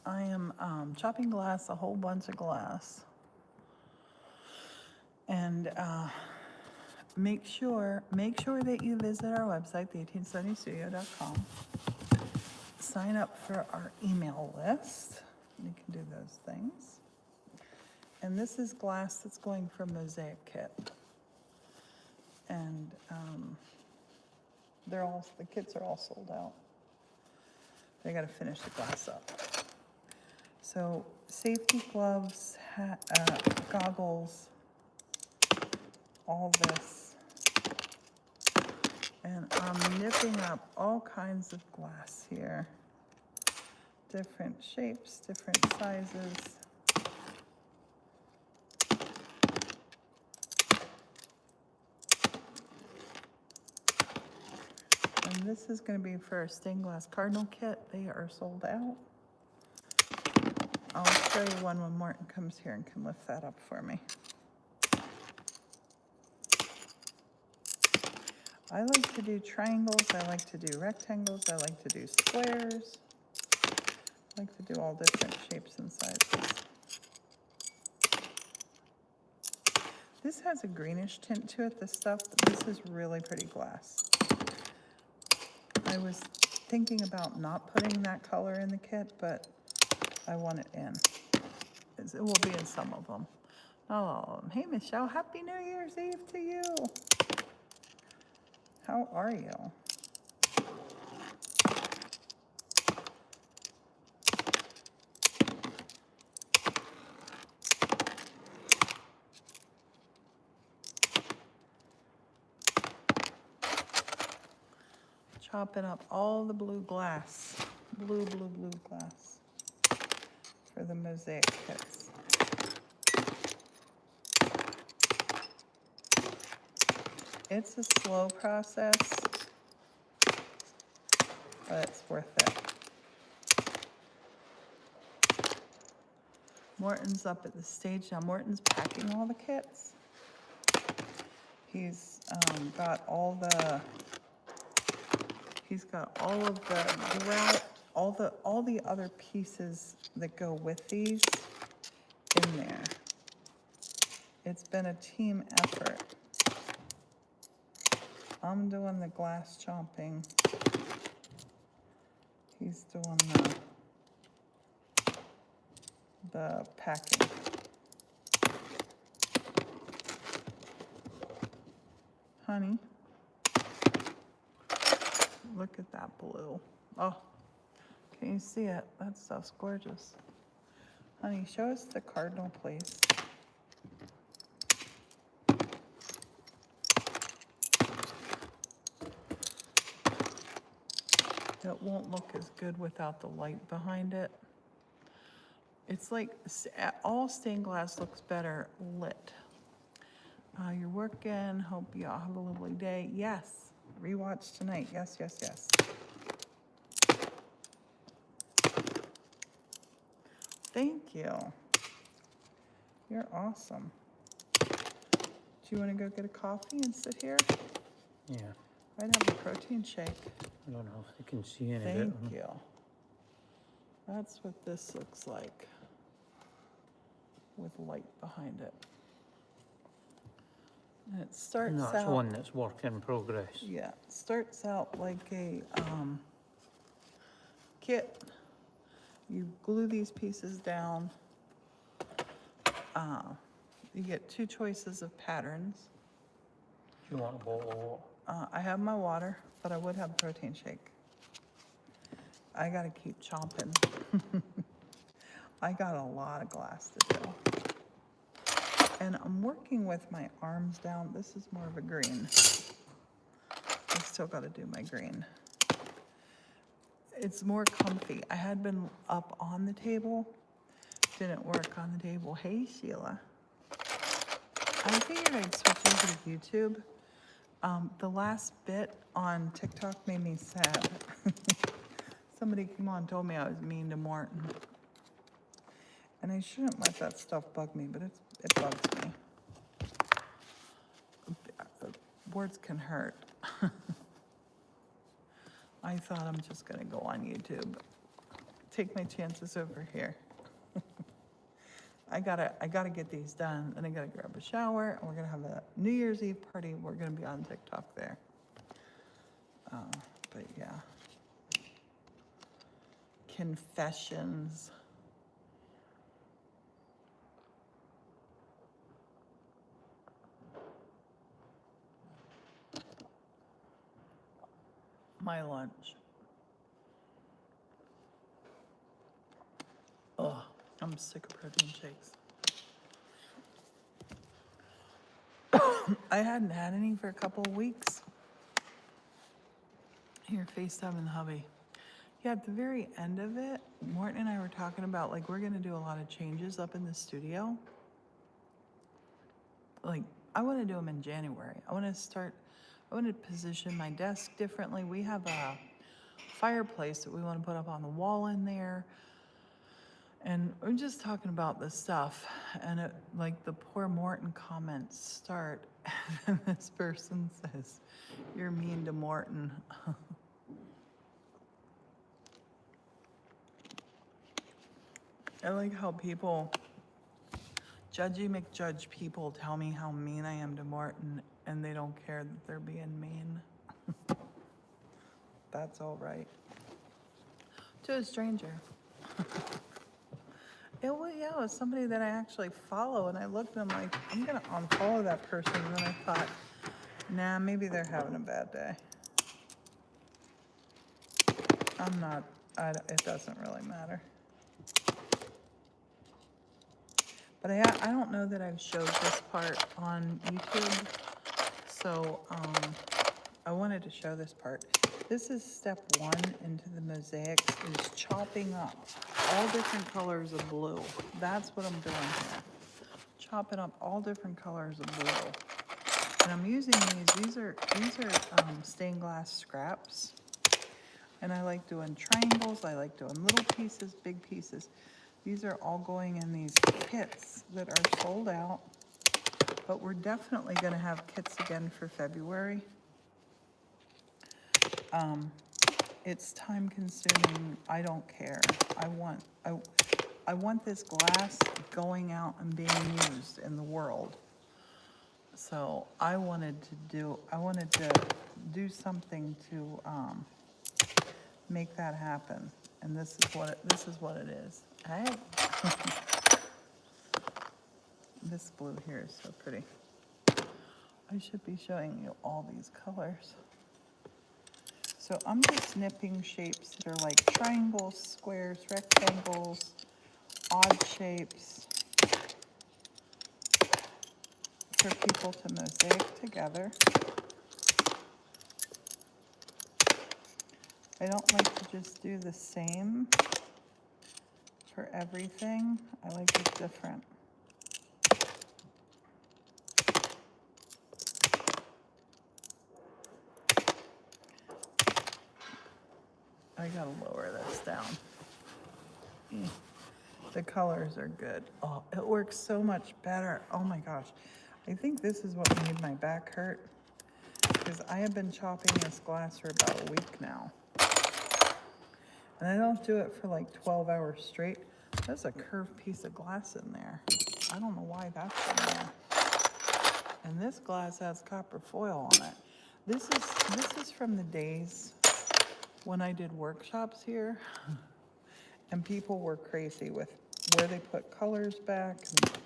I am chopping glass, a whole bunch of glass. And make sure that you visit our website, the1870Studio.com. Sign up for our email list. You can do those things. And this is glass that's going for mosaic kit. And the kits are all sold out. They got to finish the glass up. So safety gloves, goggles, all this. And I'm nipping up all kinds of glass here. Different shapes, different sizes. And this is going to be for a stained glass cardinal kit. They are sold out. I'll show you one when Morton comes here and can lift that up for me. I like to do triangles, I like to do rectangles, I like to do squares. I like to do all different shapes and sizes. This has a greenish tint to it, this stuff, but this is really pretty glass. I was thinking about not putting that color in the kit, but I want it in. It will be in some of them. Not all of them. Hey, Michelle, Happy New Year's Eve to you. How are you? Chopping up all the blue glass. Blue glass for the mosaic kits. It's a slow process, but it's worth it. Morton's up at the stage now. Morton's packing all the kits. He's got all of the grout, all the other pieces that go with these in there. It's been a team effort. I'm doing the glass chomping. He's doing the packing. Honey, look at that blue. Oh, can you see it? That stuff's gorgeous. Honey, show us the cardinal, please. It won't look as good without the light behind it. It's like all stained glass looks better lit. You're working. Hope you all have a lovely day. Yes. Rewatch tonight. Yes, yes, yes. Thank you. You're awesome. Do you want to go get a coffee and sit here? Yeah. I'd have a protein shake. I don't know if you can see any of it. Thank you. That's what this looks like with light behind it. And it starts And out... that's one that's work in progress. Yeah, it starts out like a kit. You glue these pieces down. You get two choices of patterns. Do you want a bottle of water? I have my water, but I would have a protein shake. I gotta keep chomping. I got a lot of glass to do. And I'm working with my arms down. This is more of a green. I still gotta do my green. It's more comfy. I had been up on the table. Didn't work on the table. Hey, Sheila. I figured I'd switch over to YouTube. The last bit on TikTok made me sad. Somebody came on and told me I was mean to Morton. And I shouldn't let that stuff bug me, but it bugs me. Words can hurt. I thought I'm just gonna go on YouTube take my chances over here. I gotta get these done, and I gotta grab a shower, and we're gonna have a New Year's Eve party. We're gonna be on TikTok there. But yeah. Confessions. My lunch. Oh, I'm sick of protein shakes. I hadn't had any for a couple of weeks. Here, FaceTime in the hubby. Yeah, at the very end of it, Morton and I were talking about, like, we're gonna do a lot of changes up in the studio. Like, I wanna do them in January. I wanna position my desk differently. We have a fireplace that we wanna put up on the wall in there. And we're just talking about this stuff, and it, like, the poor Morton comments start, and this person says, "You're mean to Morton." I like how people, Judgy McJudge people, tell me how mean I am to Morton, and they don't care that they're being mean. That's all right. To a stranger. It was somebody that I actually follow, and I looked and I'm like, I'm gonna unfollow that person, and then I thought, nah, maybe they're having a bad day. I'm not, it doesn't really matter. But I don't know that I've showed this part on YouTube, so I wanted to show this part. This is step 1 into the mosaics, is chopping up all different colors of blue. That's what I'm doing here. Chopping up all different colors of blue. And I'm using these are stained glass scraps. And I like doing triangles, I like doing little pieces, big pieces. These are all going in these kits that are sold out, but we're definitely gonna have kits again for February. It's time consuming, I don't care. I want this glass going out and being used in the world. So I wanted to do something to make that happen. And this is what it is. Hey. This blue here is so pretty. I should be showing you all these colors. So I'm just snipping shapes that are like triangles, squares, rectangles, odd shapes for people to mosaic together. I don't like to just do the same for everything. I like it different. I gotta lower this down. The colors are good. Oh, it works so much better. Oh my gosh. I think this is what made my back hurt, because I have been chopping this glass for about a week now. And I don't do it for like 12 hours straight. There's a curved piece of glass in there. I don't know why that's in there. And this glass has copper foil on it. This is from the days when I did workshops here, and people were crazy with where they put colors back and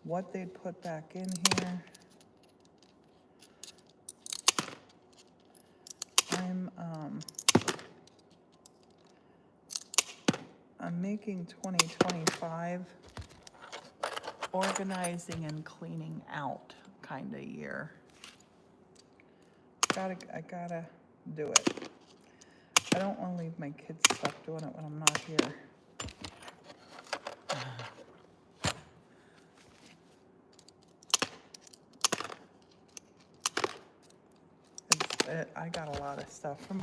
what they'd put back in here. I'm making 2025 organizing and cleaning out kind of year. I gotta do it. I don't want to leave my kids stuck doing it when I'm not here. I got a lot of stuff from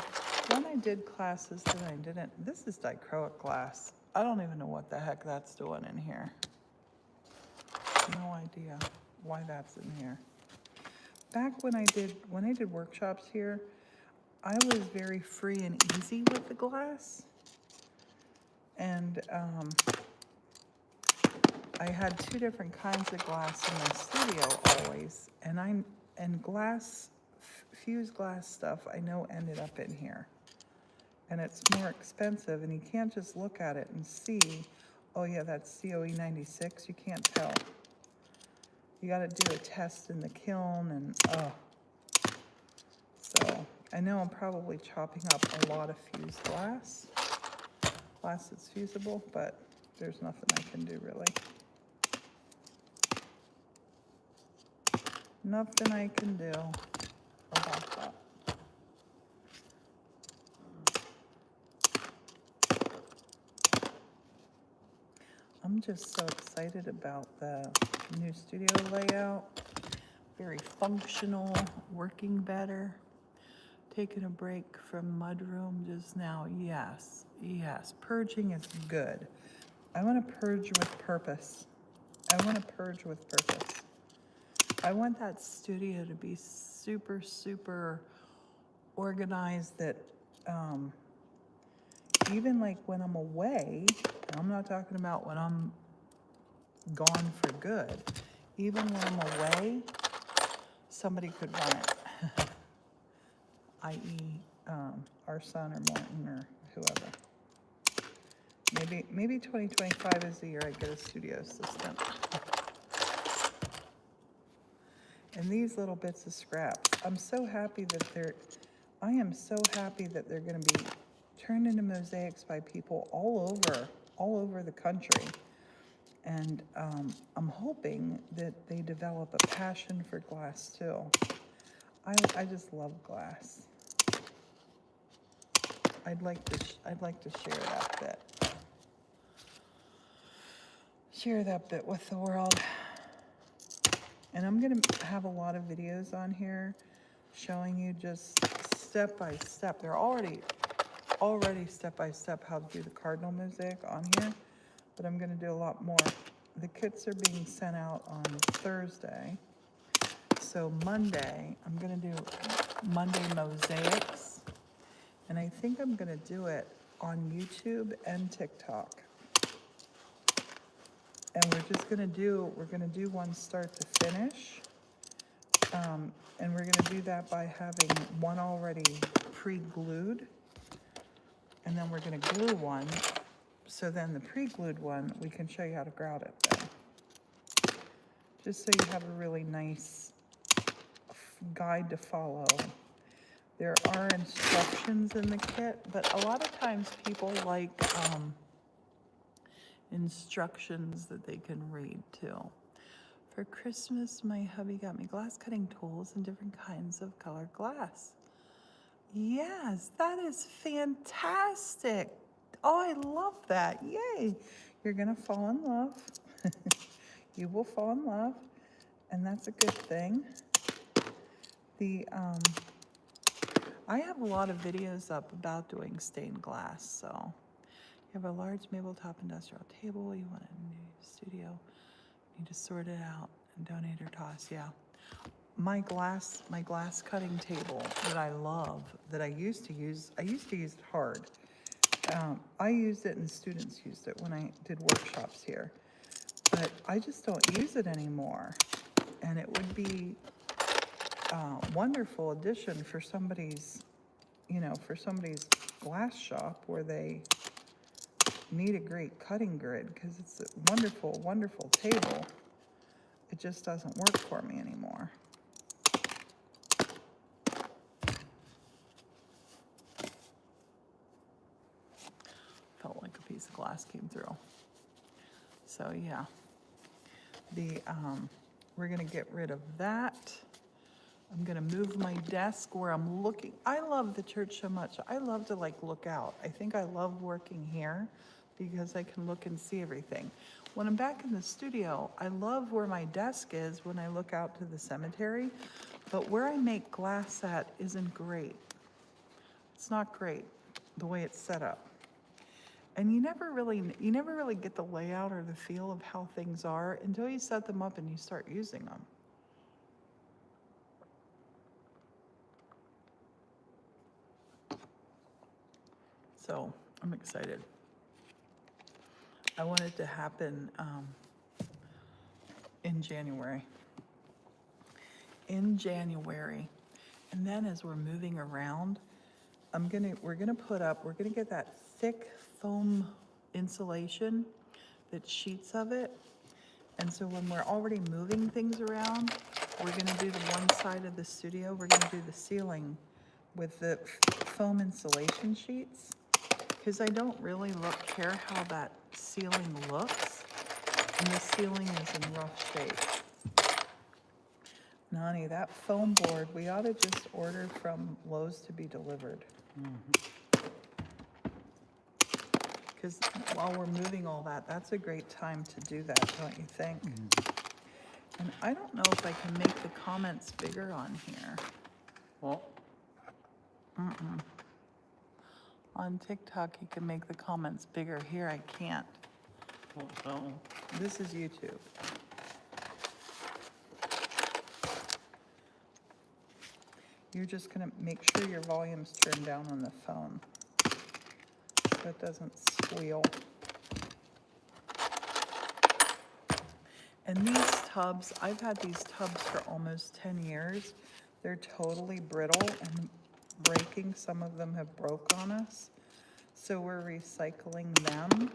when I did classes that I didn't. This is dichroic glass. I don't even know what the heck that's doing in here. No idea why that's in here. Back when I did workshops here, I was very free and easy with the glass. And I had two different kinds of glass in my studio always, and glass, fused glass stuff I know ended up in here. And it's more expensive, and you can't just look at it and see, oh yeah, that's COE 96. You can't tell. You got to do a test in the kiln, and so I know I'm probably chopping up a lot of fused glass that's fusible, but there's nothing I can do really. Nothing I can do about that. I'm just so excited about the new studio layout. Very functional, working better. Taking a break from mudroom just now. Yes, yes. Purging is good. I want to purge with purpose. I want to purge with purpose. I want that studio to be super, super organized, that even like when I'm away, and I'm not talking about when I'm gone for good, even when I'm away, somebody could run it, i.e. Our son or Morton or whoever. Maybe 2025 is the year I get a studio assistant. And these little bits of scraps, I'm so happy that I am so happy that they're going to be turned into mosaics by people all over the country. And I'm hoping that they develop a passion for glass too. I just love glass. I'd like to share that bit. Share that bit with the world. And I'm gonna have a lot of videos on here showing you just step by step. They're already step by step how to do the cardinal mosaic on here, but I'm gonna do a lot more. The kits are being sent out on Thursday. So Monday, I'm gonna do Monday mosaics. And I think I'm gonna do it on YouTube and TikTok. And we're gonna do one start to finish. And we're gonna do that by having one already pre-glued. And then we're gonna glue one. So then the pre-glued one, we can show you how to grout it then. Just so you have a really nice guide to follow. There are instructions in the kit, but a lot of times people like instructions that they can read too. For Christmas, my hubby got me glass cutting tools and different kinds of colored glass. Yes, that is fantastic. Oh, I love that. Yay. You're going to fall in love. You will fall in love, and that's a good thing. I have a lot of videos up about doing stained glass, so you have a large maple top industrial table, you want a new studio, you need to sort it out and donate or toss. Yeah. My glass cutting table that I love, that I used to use it hard. I used it and students used it when I did workshops here, but I just don't use it anymore. And it would be a wonderful addition for somebody's glass shop where they need a great cutting grid, because it's a wonderful, wonderful table. It just doesn't work for me anymore. Felt like a piece of glass came through. So yeah, we're gonna get rid of that. I'm gonna move my desk where I'm looking. I love the church so much. I love to look out. I think I love working here because I can look and see everything. When I'm back in the studio, I love where my desk is when I look out to the cemetery, but where I make glass at isn't great. It's not great the way it's set up. And you never really get the layout or the feel of how things are until you set them up and you start using them. So I'm excited. I want it to happen in January. In January. And then as we're moving around, we're gonna get that thick foam insulation, that sheets of it. And so when we're already moving things around, we're gonna do the one side of the studio, we're gonna do the ceiling with the foam insulation sheets. Because I don't really care how that ceiling looks, and the ceiling is in rough shape. Nani, that foam board, we ought to just order from Lowe's to be delivered. Because while we're moving all that, that's a great time to do that, don't you think? And I don't know if I can make the comments bigger on here. What? On TikTok, you can make the comments bigger. Here, I can't. What's that one? This is YouTube. You're just gonna make sure your volume's turned down on the phone, so it doesn't squeal. And these tubs, I've had these tubs for almost 10 years. They're totally brittle and breaking. Some of them have broke on us. So we're recycling them.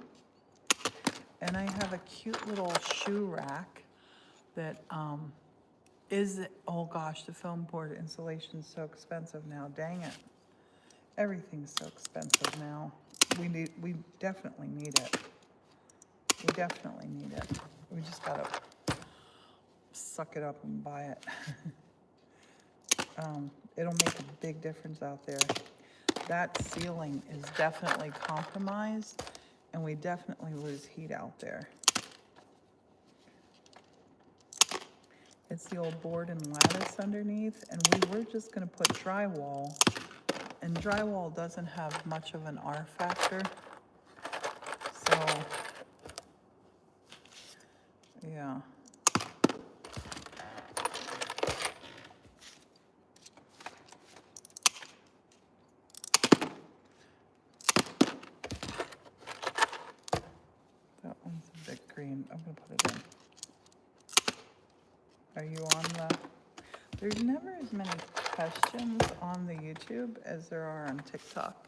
And I have a cute little shoe rack that oh gosh, the foam board insulation's so expensive now, dang it. Everything's so expensive now. We definitely need it. We definitely need it. We just gotta suck it up and buy it. It'll make a big difference out there. That ceiling is definitely compromised, and we definitely lose heat out there. It's the old board and lattice underneath, and we were just gonna put drywall, and drywall doesn't have much of an R factor. So, yeah. That one's a bit green. I'm gonna put it in. Are you on there's never as many questions on the YouTube as there are on TikTok.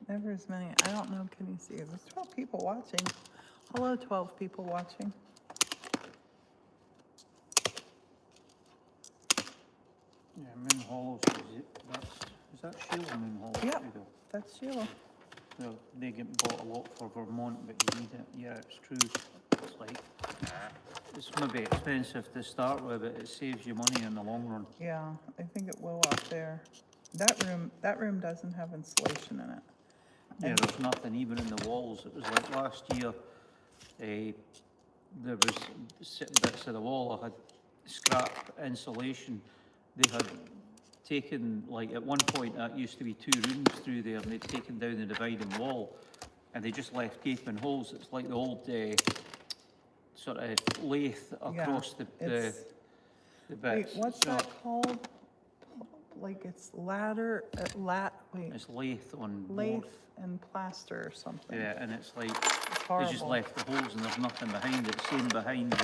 Never as many. I don't know, can you see? There's 12 people watching. Hello, 12 people watching. Yeah, Moon Hollows, is that Sheila Moon Hollows? Yep, that's Sheila. Well, they get bought a lot for Vermont, but you need it. Yeah, it's true. It's like, it's maybe expensive to start with, but it saves you money in the long run. Yeah, I think it will out there. That room doesn't have insulation in it. Yeah, there's nothing even in the walls. It was like last year, there was bits of the wall I had scrap insulation. They had taken, like at one point that used to be 2 rooms through there, and they'd taken down the dividing wall and they just left gaping holes. It's like the old sort of lathe across the bits. Wait, what's that called? Like it's It's lathe on lathe board. and plaster or something. Yeah, and it's like, It's they just horrible. left the holes and there's nothing behind it. Same behind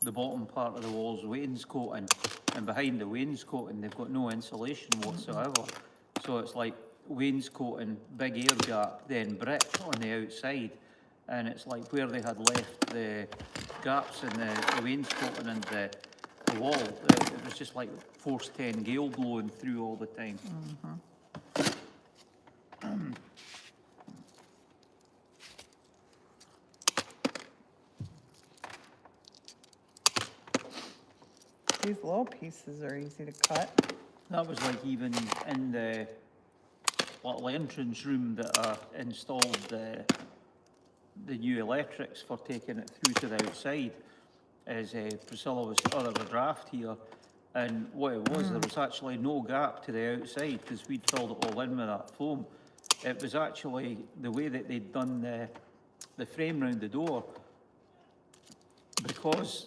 the bottom part of the wall's wainscoting, and behind the wainscoting they've got no insulation whatsoever. So it's like wainscoting, big air gap, then brick on the outside, and it's like where they had left the gaps in the wainscoting and the wall, it was just like force 10 gale blowing through all the time. These little pieces are easy to cut. That was like even in the little entrance room that I installed the new electrics for taking it through to the outside. As Priscilla was under a draft here, and what it was, there was actually no gap to the outside because we'd filled it all in with that foam. It was actually the way that they'd done the frame round the door, because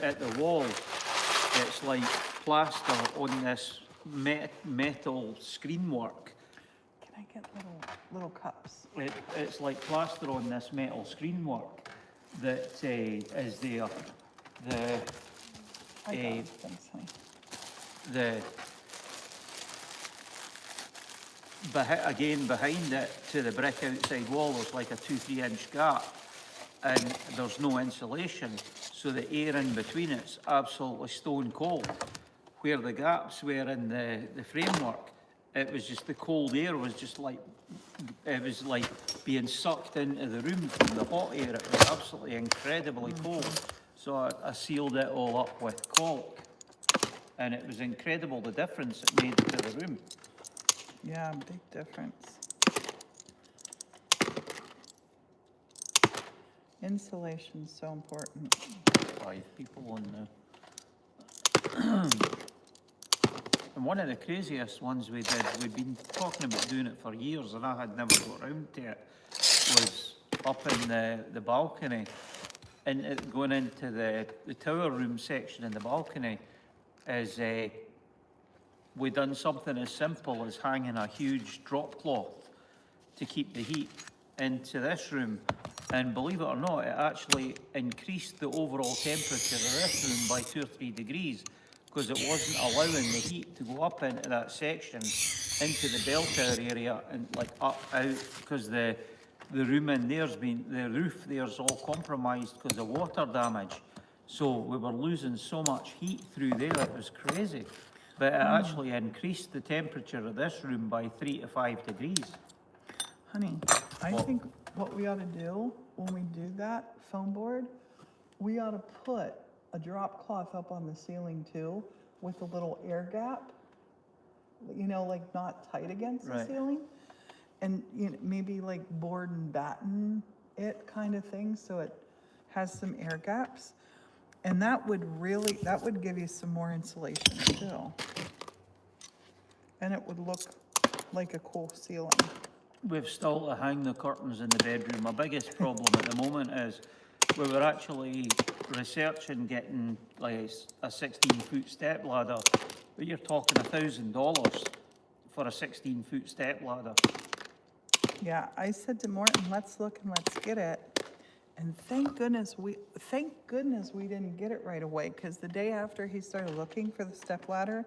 at the wall it's like plaster on this metal screen work. Can I get little cups? It's like plaster on this metal screen work that is there. The I got eh, it. Thanks, honey. the again behind it to the brick outside wall there's like a 2-3 inch gap, and there's no insulation, so the air in between it's absolutely stone cold. Where the gaps were in the framework, it was just the cold air was just like, it was like being sucked into the room from the hot air. It was absolutely incredibly cold. So I sealed it all up with caulk, and it was incredible the difference it made to the room. Yeah, big difference. Insulation's so important. 5 people on And one of the craziest ones we did, we'd been talking about doing it for years and I had never got round to it, was up in the balcony, and going into the tower room section in the balcony, is we done something as simple as hanging a huge drop cloth to keep the heat into this room. And believe it or not, it actually increased the overall temperature of this room by 2 or 3 degrees, because it wasn't allowing the heat to go up into that section, into the bell tower area and like up out, because the room in there's been, the roof there's all compromised because of water damage. So we were losing so much heat through there, it was crazy. But it actually increased the temperature of this room by 3 to 5 degrees. Honey, I think what we ought to do when we do that foam board, we ought to put a drop cloth up on the ceiling too, with a little air gap, you know, like not tight against the Right. ceiling. And you know, maybe like board and batten it kind of thing, so it has some air gaps. And that would give you some more insulation too. And it would look like a cool ceiling. We've still to hang the curtains in the bedroom. My biggest problem at the moment is we were actually researching getting like a 16-foot step ladder, but you're talking $1,000 for a 16-foot step ladder. Yeah, I said to Morton, let's look and let's get it. And thank goodness we didn't get it right away, because the day after he started looking for the step ladder,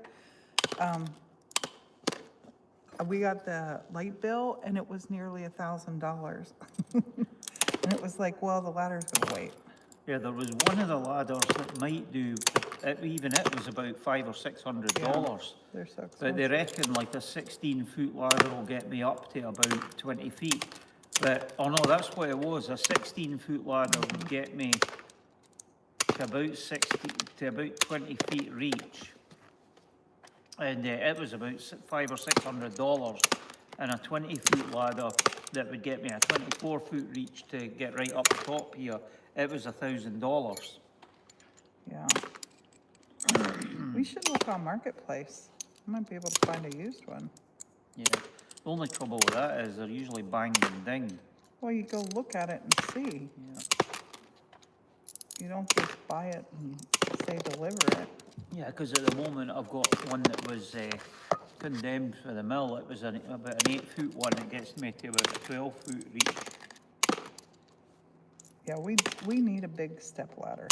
we got the light bill and it was nearly $1,000. And it was like, well, the ladder's gonna wait. Yeah, there was one of the ladders that might do, even it was about $500 or $600. They're so expensive. But they reckon like a 16-foot ladder will get me up to about 20 feet. But, oh no, that's what it was. A 16-foot ladder would get me to about 20 feet reach. And it was about $500 or $600. And a 20-foot ladder that would get me a 24-foot reach to get right up the top here, it was $1,000. Yeah. We should look on Marketplace. I might be able to find a used one. Yeah. The only trouble with that is they're usually banged and dinged. Well, you go look at it and see. Yeah. You don't just buy it and say deliver it. Yeah, because at the moment I've got one that was condemned for the mill. It was about an 8-foot one. It gets me to about a 12-foot reach. Yeah, we need a big step ladder.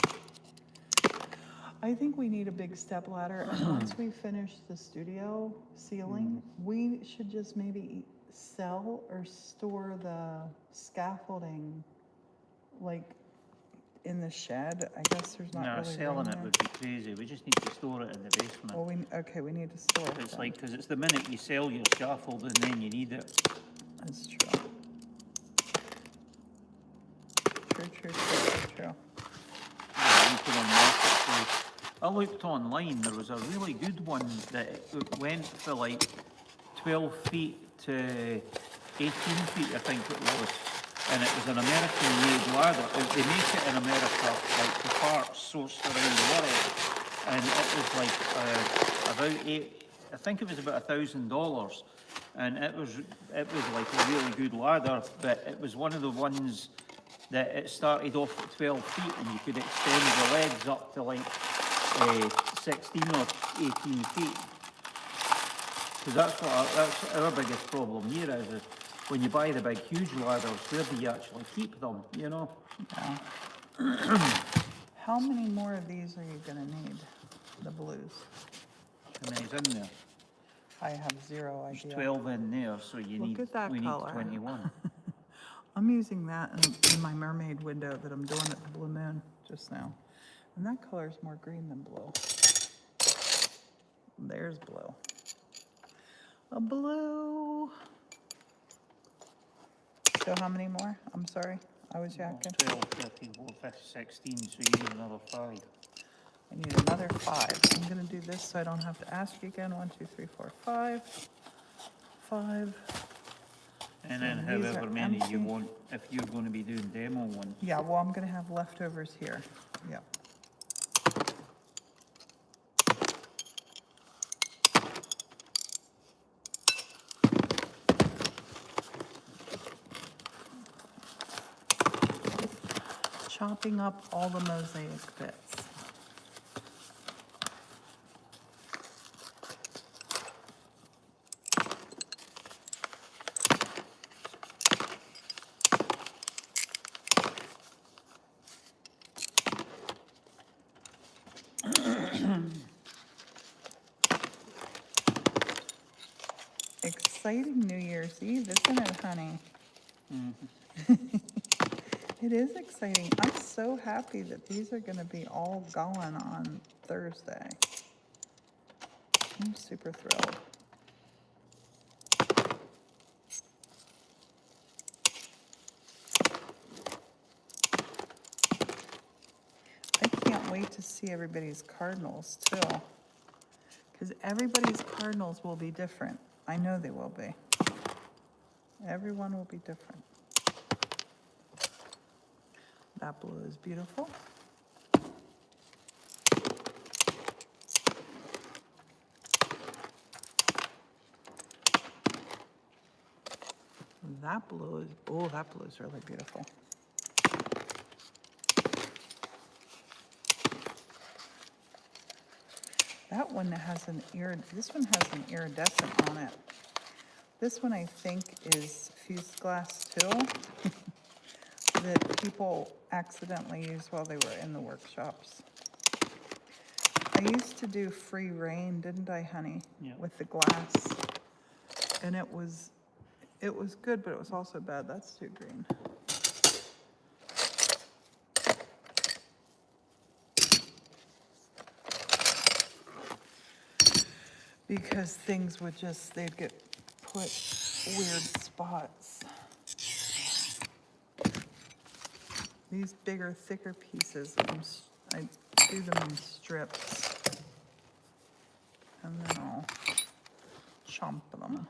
I think we need a big step ladder, and once we finish the studio ceiling, we should just maybe sell or store the scaffolding, like, in the shed. I guess there's not No, really selling room it there. would be crazy. We just need to store it in the basement. Well, we need to store it. It's then. like, because it's the minute you sell your scaffolding, then you need it. That's true. True. Yeah, you put on Marketplace. I looked online, there was a really good one that it went for like 12 feet to 18 feet, I think it was. And it was an American-made ladder. They make it in America, like the parts sourced around the world. And it was like I think it was about $1,000. And it was like a really good ladder, but it was one of the ones that it started off at 12 feet and you could extend the legs up to like 16 or 18 feet. Because that's our biggest problem here is when you buy the big, huge ladders, where do you actually keep them, you know? Yeah. How many more of these are you gonna need? The blues? How many's in there? I have zero There's idea. 12 in there, so Look at that we color. need 21. I'm using that in my mermaid window that I'm doing at the Blue Moon just now. And that color is more green than blue. There's blue. A blue. So how many more? I'm sorry, I was yakking. 12, 13, 14, 15, 16, so you need another 5. I need another 5. I'm gonna do this so I don't have to ask you again. 1, 2, 3, 4, 5. 5. And So then these however are many you empty. want, if you're going to be doing demo ones. Yeah, well, I'm gonna have leftovers here. Yep. Chopping up all the mosaic bits. Exciting New Year's Eve, isn't it, honey? It is exciting. I'm so happy that these are gonna be all gone on Thursday. I'm super thrilled. I can't wait to see everybody's cardinals too. Because everybody's cardinals will be different. I know they will be. Everyone will be different. That blue is beautiful. That blue is, oh, that blue is really beautiful. That one has this one has an iridescent on it. This one I think is fused glass too, that people accidentally used while they were in the workshops. I used to do free rain, didn't I, honey? Yeah. With the glass. And it was good, but it was also bad. That's too green. Because things would they'd get put weird spots. These bigger, thicker pieces, I do them in strips. And then I'll chomp them.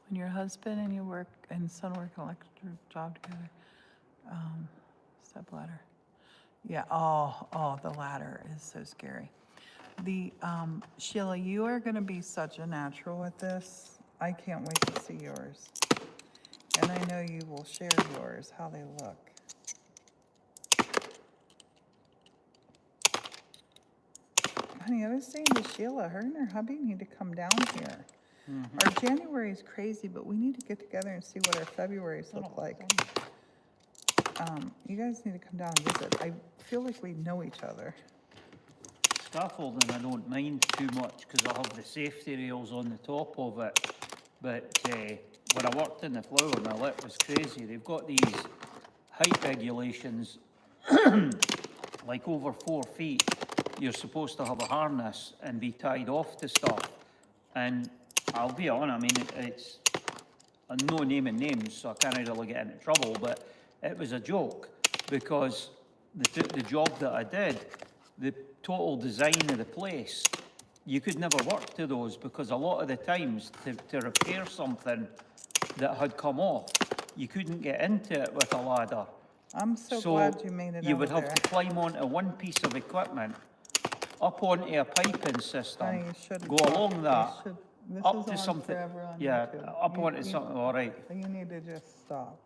When your husband and your son work an electric job together, step ladder. Yeah, oh, the ladder is so scary. Sheila, you are gonna be such a natural with this. I can't wait to see yours. And I know you will share yours, how they look. Honey, I was saying to Sheila, her and her hubby need to come down here. Our January is crazy, but we need to get together and see what our Februarys look like. You guys need to come down and visit. I feel like we know each other. Scaffolding I don't mind too much because I have the safety rails on the top of it. But when I worked in the flower mill, it was crazy. They've got these height regulations, like over 4 feet. You're supposed to have a harness and be tied off to stuff. And I'll be honest, I mean, it's no naming names, so I can't really get into trouble, but it was a joke because the job that I did, the total design of the place, you could never work to those because a lot of the times to repair something that had come off, you couldn't get into it with a ladder. I'm so glad you made it You would over have there. to climb onto one piece of equipment up onto a piping system, Honey, you shouldn't go talk. along You that, should- This up is to on something, forever on yeah, YouTube. up onto something, all right. You need to just stop.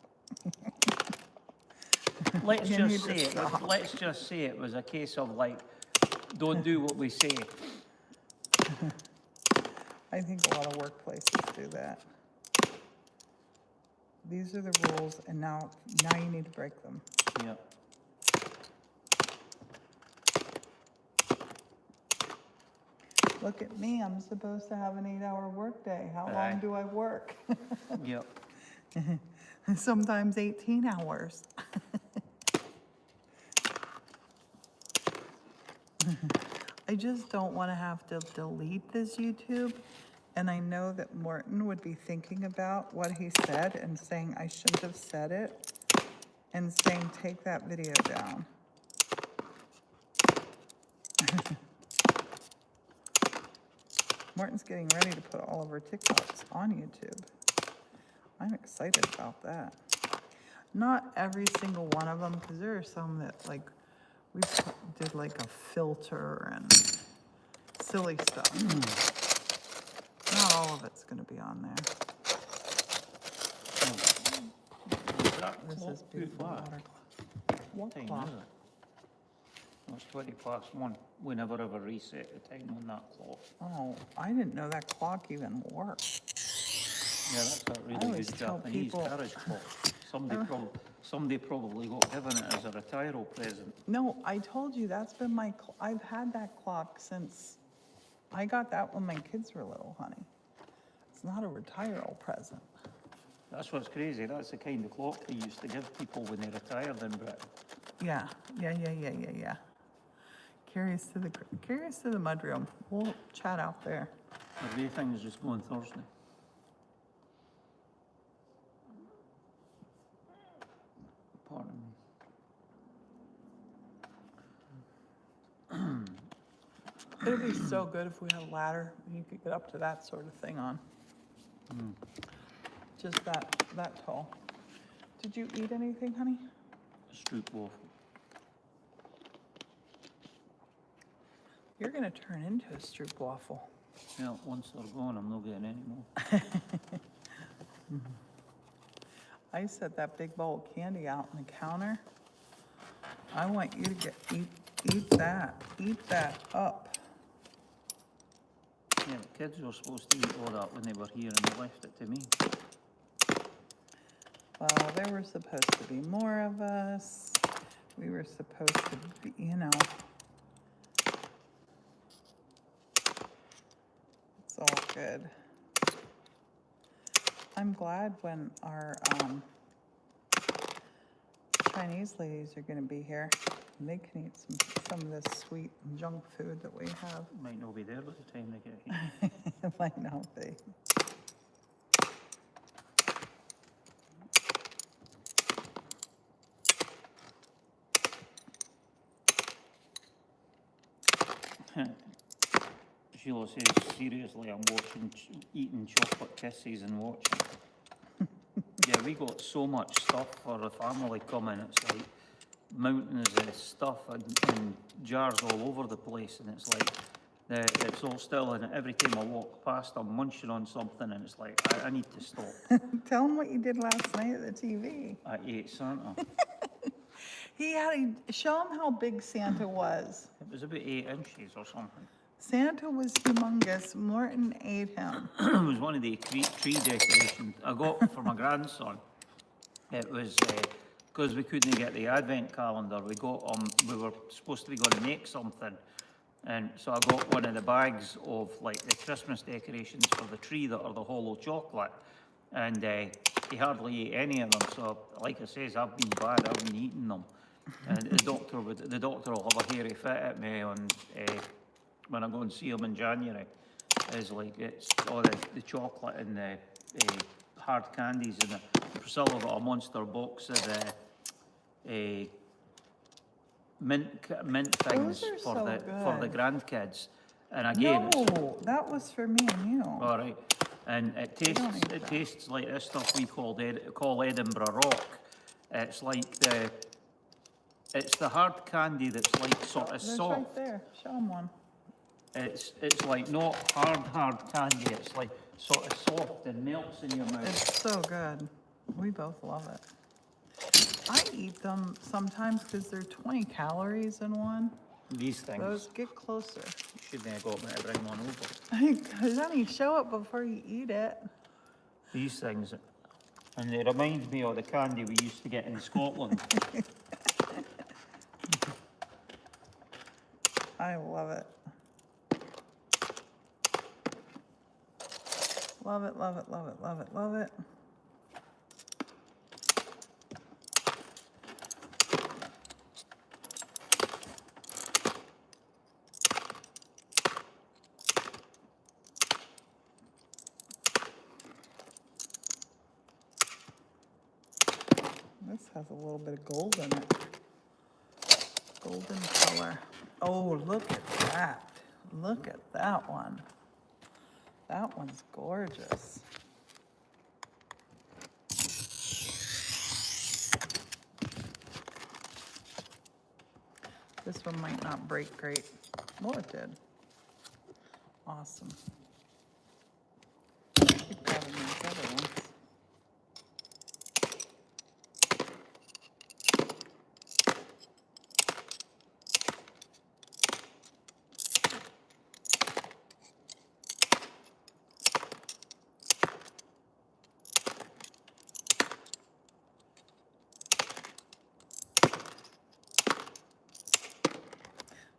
Let's You just need to say it, stop. let's just say it was a case of like, don't do what we say. I think a lot of workplaces do that. These are the rules, and now you need to break them. Yeah. Look at me, I'm supposed to have an 8-hour workday. How Aye. long do I work? Yeah. Sometimes 18 hours. I just don't want to have to delete this YouTube. And I know that Morton would be thinking about what he said and saying I shouldn't have said it, and saying take that video down. Morton's getting ready to put all of her TikToks on YouTube. I'm excited about that. Not every single one of them, because there are some that like did like a filter and silly stuff. Not all of it's going to be on there. This is beautiful water clock. What Time clock? is it? Oh, it's 1:20. We never ever reset the time on that clock. Oh, I didn't know that clock even worked. Yeah, that's a really always good tell Japanese people- carriage clock. Somebody probably got given it as a retirement present. No, I told you that's been my. I've had that clock since I got that when my kids were little, honey. It's not a retirement present. That's what's crazy. That's the kind of clock they used to give people when they retired in Britain. Yeah. Carry us to the mudroom. We'll chat out there. Everything's just going Thursday. Pardon me. It'd be so good if we had a ladder and you could get up to that sort of thing on. Just that tall. Did you eat anything, honey? Stroop waffle. You're gonna turn into a stroop waffle. Yeah, once they're gone, I'm not getting any more. I set that big bowl of candy out on the counter. I want you to eat that up. Yeah, the kids were supposed to eat all that when they were here and they left it to me. Well, there were supposed to be more of us. We were supposed to be, it's all good. I'm glad when our Chinese ladies are gonna be here. And they can eat some of this sweet junk food that we have. Might not be there by the time they get here. It might not be. Sheila says, seriously, I'm eating chocolate kisses and watching. Yeah, we got so much stuff for the family coming. It's like mountains of stuff and jars all over the place. And it's like, it's all still, and every time I walk past, I'm munching on something, and it's like, I need to stop. Tell them what you did last night at the TV. I ate Santa. Show them how big Santa was. It was about 8 inches or something. Santa was humongous. Morton ate him. It was one of the tree decorations I got for my grandson. It was because we couldn't get the advent calendar. We were supposed to be going to make something, and so I got one of the bags of like the Christmas decorations for the tree that are the hollow chocolate, and he hardly ate any of them. So, like I says, I've been bad. I've been eating them, and the doctor will have a hairy fit at me on. When I go and see him in January, is like it's all the chocolate and the hard candies, and Priscilla got a monster box of mint things Those are for so the good. grandkids. And again, No, that was for me and you. all right, and it don't eat that. tastes like this stuff we call Edinburgh Rock. It's like it's the hard candy that's like sort of There's soft. right there. Show them one. It's like not hard candy, it's like sort of soft and melts in your mouth. It's so good. We both love it. I eat them sometimes because they're 20 calories in one. These things, Those, get closer. you shouldn't have got me to bring one over. Honey, show it before you eat it. These things, and they remind me of the candy we used to get in Scotland. I love it. Love it, love it, love it, love it, love it. This has a little bit of gold in it. Golden color. Oh, look at that. Look at that one. That one's gorgeous. This one might not break great. Oh, it did. Awesome. Keep grabbing these other ones.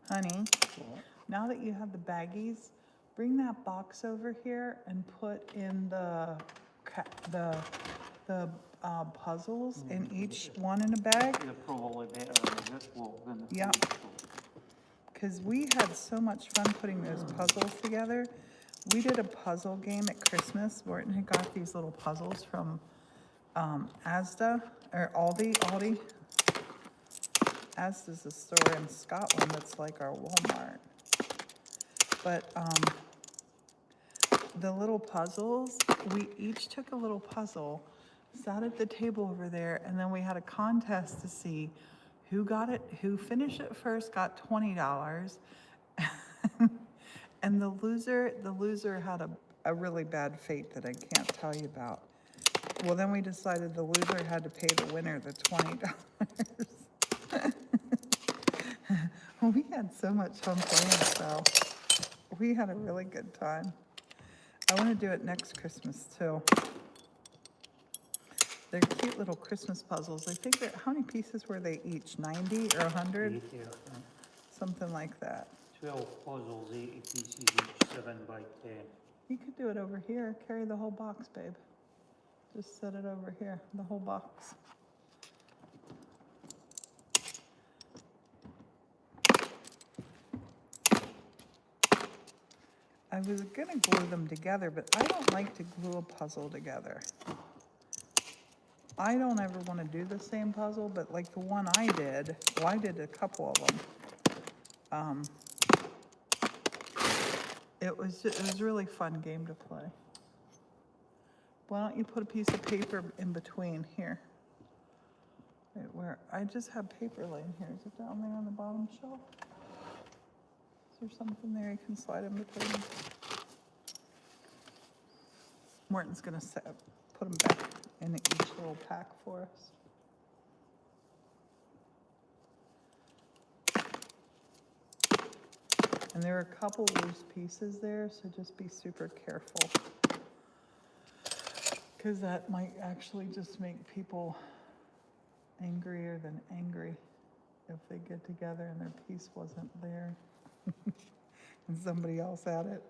Honey, now that you have the baggies, bring that box over here and put in the puzzles in each one in a bag. They're probably better than this wall than the Yeah. Because we had so much fun putting those puzzles together. We did a puzzle game at Christmas. Morton had got these little puzzles from Asda, or Aldi. Asda's a store in Scotland that's like our Walmart. But the little puzzles, we each took a little puzzle, sat at the table over there, and then we had a contest to see who got it, who finished it first got $20. And the loser had a really bad fate that I can't tell you about. Well, then we decided the loser had to pay the winner the $20. We had so much fun playing, so we had a really good time. I want to do it next Christmas too. They're cute little Christmas puzzles. I think how many pieces were they each? 90 or 100? 80, I think. Something like that. 12 puzzles, 80 pieces each, 7 by 10. You could do it over here. Carry the whole box, babe. Just set it over here, the whole box. I was gonna glue them together, but I don't like to glue a puzzle together. I don't ever want to do the same puzzle, but like the one I did, well, I did a couple of them. It was a really fun game to play. Why don't you put a piece of paper in between here? Wait, where? I just have paper laying here. Is it down there on the bottom shelf? Is there something there you can slide in between? Morton's gonna put them back in each little pack for us. And there are a couple loose pieces there, so just be super careful. Because that might actually just make people angrier than angry if they get together and their piece wasn't there and somebody else had it.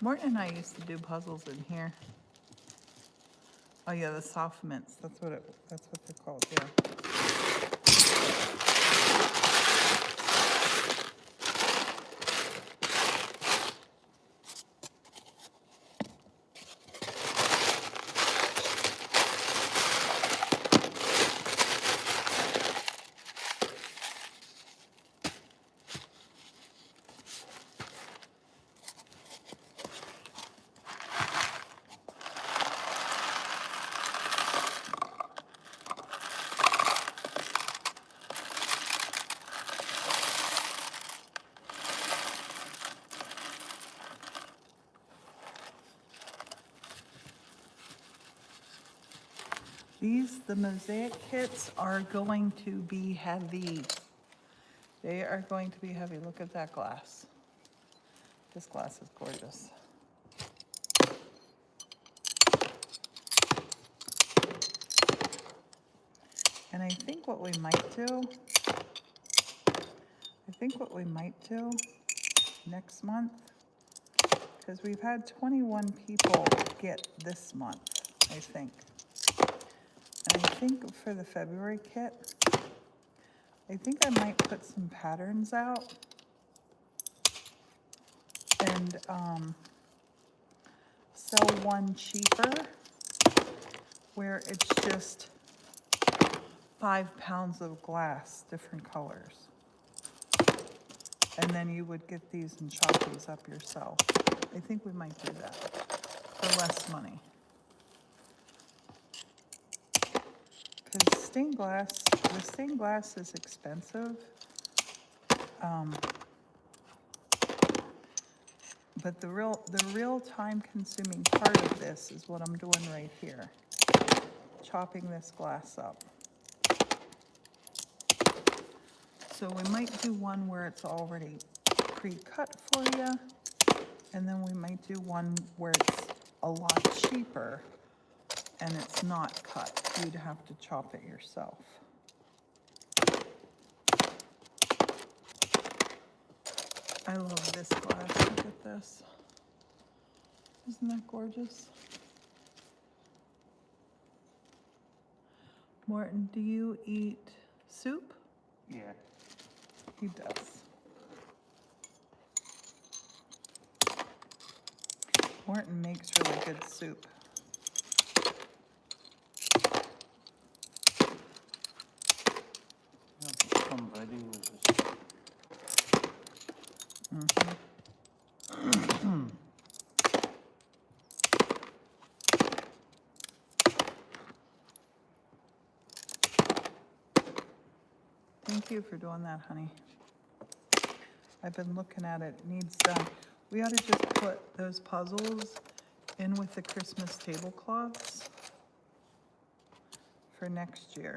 Morton and I used to do puzzles in here. Oh yeah, the soft mints. That's what they're called, yeah. The mosaic kits are going to be heavy. They are going to be heavy. Look at that glass. This glass is gorgeous. And I think what we might do next month, because we've had 21 people get this month, I think. And I think for the February kit, I think I might put some patterns out and sell one cheaper where it's just 5 pounds of glass, different colors. And then you would get these and chop these up yourself. I think we might do that for less money. Because the stained glass is expensive. But the real time consuming part of this is what I'm doing right here. Chopping this glass up. So we might do one where it's already pre-cut for you, and then we might do one where it's a lot cheaper and it's not cut. You'd have to chop it yourself. I love this glass. Look at this. Isn't that gorgeous? Morton, do you eat soup? Yeah. He does. Morton makes really good soup. Some videos. Thank you for doing that, honey. I've been looking at it. It needs done. We ought to just put those puzzles in with the Christmas tablecloths for next year.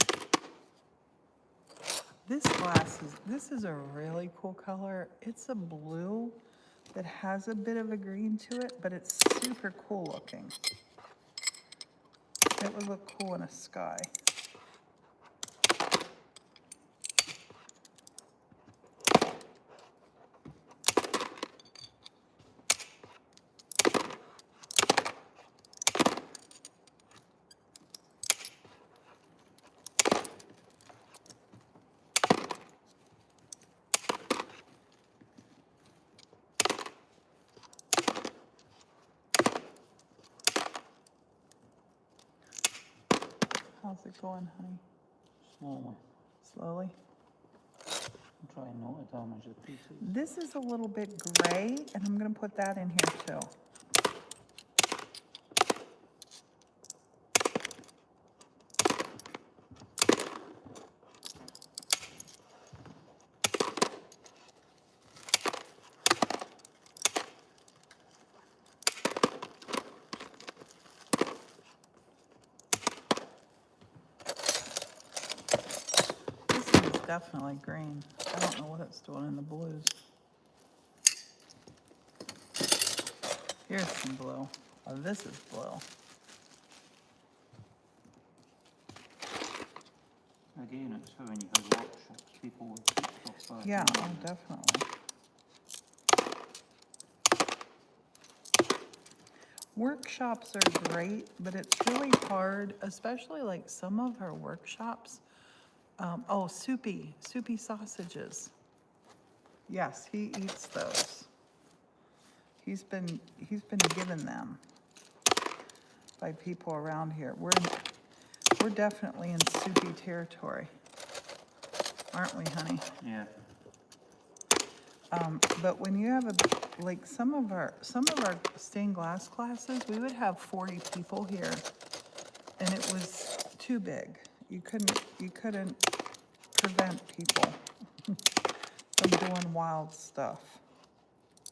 This is a really cool color. It's a blue that has a bit of a green to it, but it's super cool looking. It would look cool in a sky. How's it going, honey? Slowly. Slowly? I'm trying not to damage the pieces. This is a little bit gray, and I'm going to put that in here too. Definitely green. I don't know what it's doing in the blues. Here's some blue. Oh, this is blue. Again, it's how when you have workshops, people will put stuff back. Yeah, oh, definitely. Workshops are great, but it's really hard, especially like some of our workshops. Oh, soupy sausages. Yes, he eats those. He's been given them by people around here. We're definitely in soupy territory, aren't we, honey? Yeah. But when you have like some of our stained glass classes, we would have 40 people here, and it was too big. You couldn't prevent people from doing wild stuff.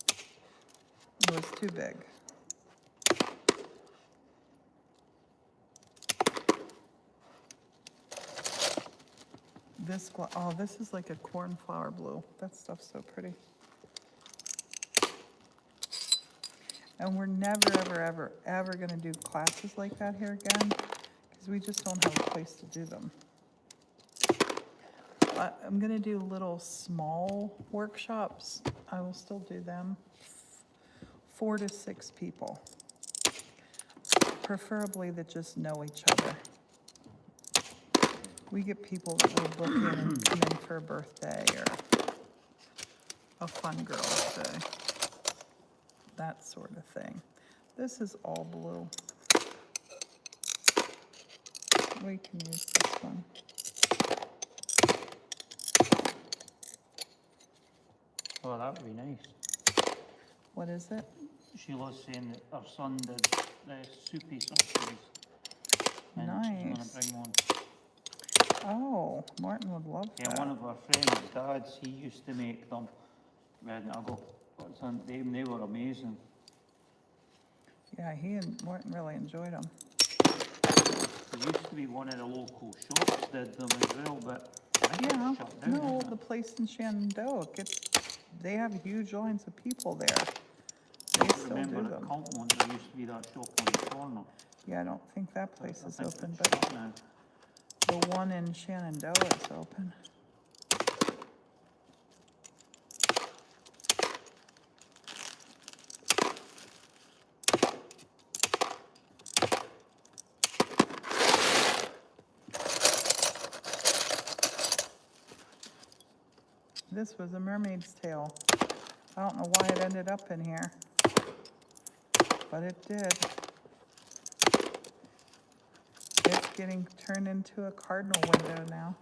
It was too big. Oh, this is like a cornflower blue. That stuff's so pretty. And we're never, ever, ever, ever gonna do classes like that here again, because we just don't have a place to do them. I'm gonna do little small workshops. I will still do them. 4 to 6 people. Preferably that just know each other. We get people that will book in and come in for a birthday or a fun girl's day. That sort of thing. This is all blue. We can use this one. Oh, that would be nice. What is it? Sheila's saying that her son did the soupy sausages. And she's going Nice. to bring one. Oh, Morton would love Yeah, that. one of our friends' dads, he used to make them. And I got what's on them, they were amazing. Yeah, he and Morton really enjoyed them. There used to be one of the local shops did them as well, but I think Yeah, it's shut down, no, isn't the it? place in Shenandoah, they have huge lines of people there. I They still remember do at them. Compton, there used to be that shop on the corner. Yeah, I don't think that place I is think open, it's but shut now. the one in Shenandoah is open. This was a mermaid's tail. I don't know why it ended up in here, but it did. It's getting turned into a cardinal window now.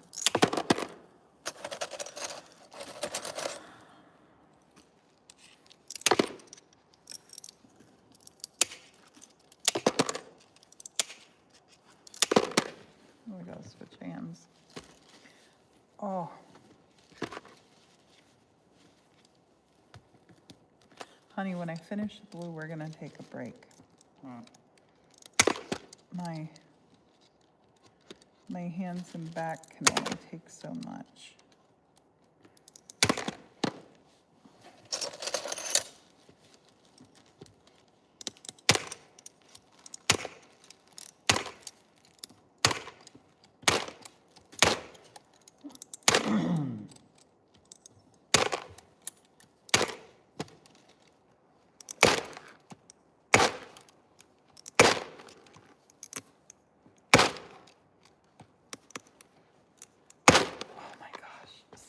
We gotta switch hands. Oh. Honey, when I finish the blue, we're gonna take a break. My hands and back can only take so much.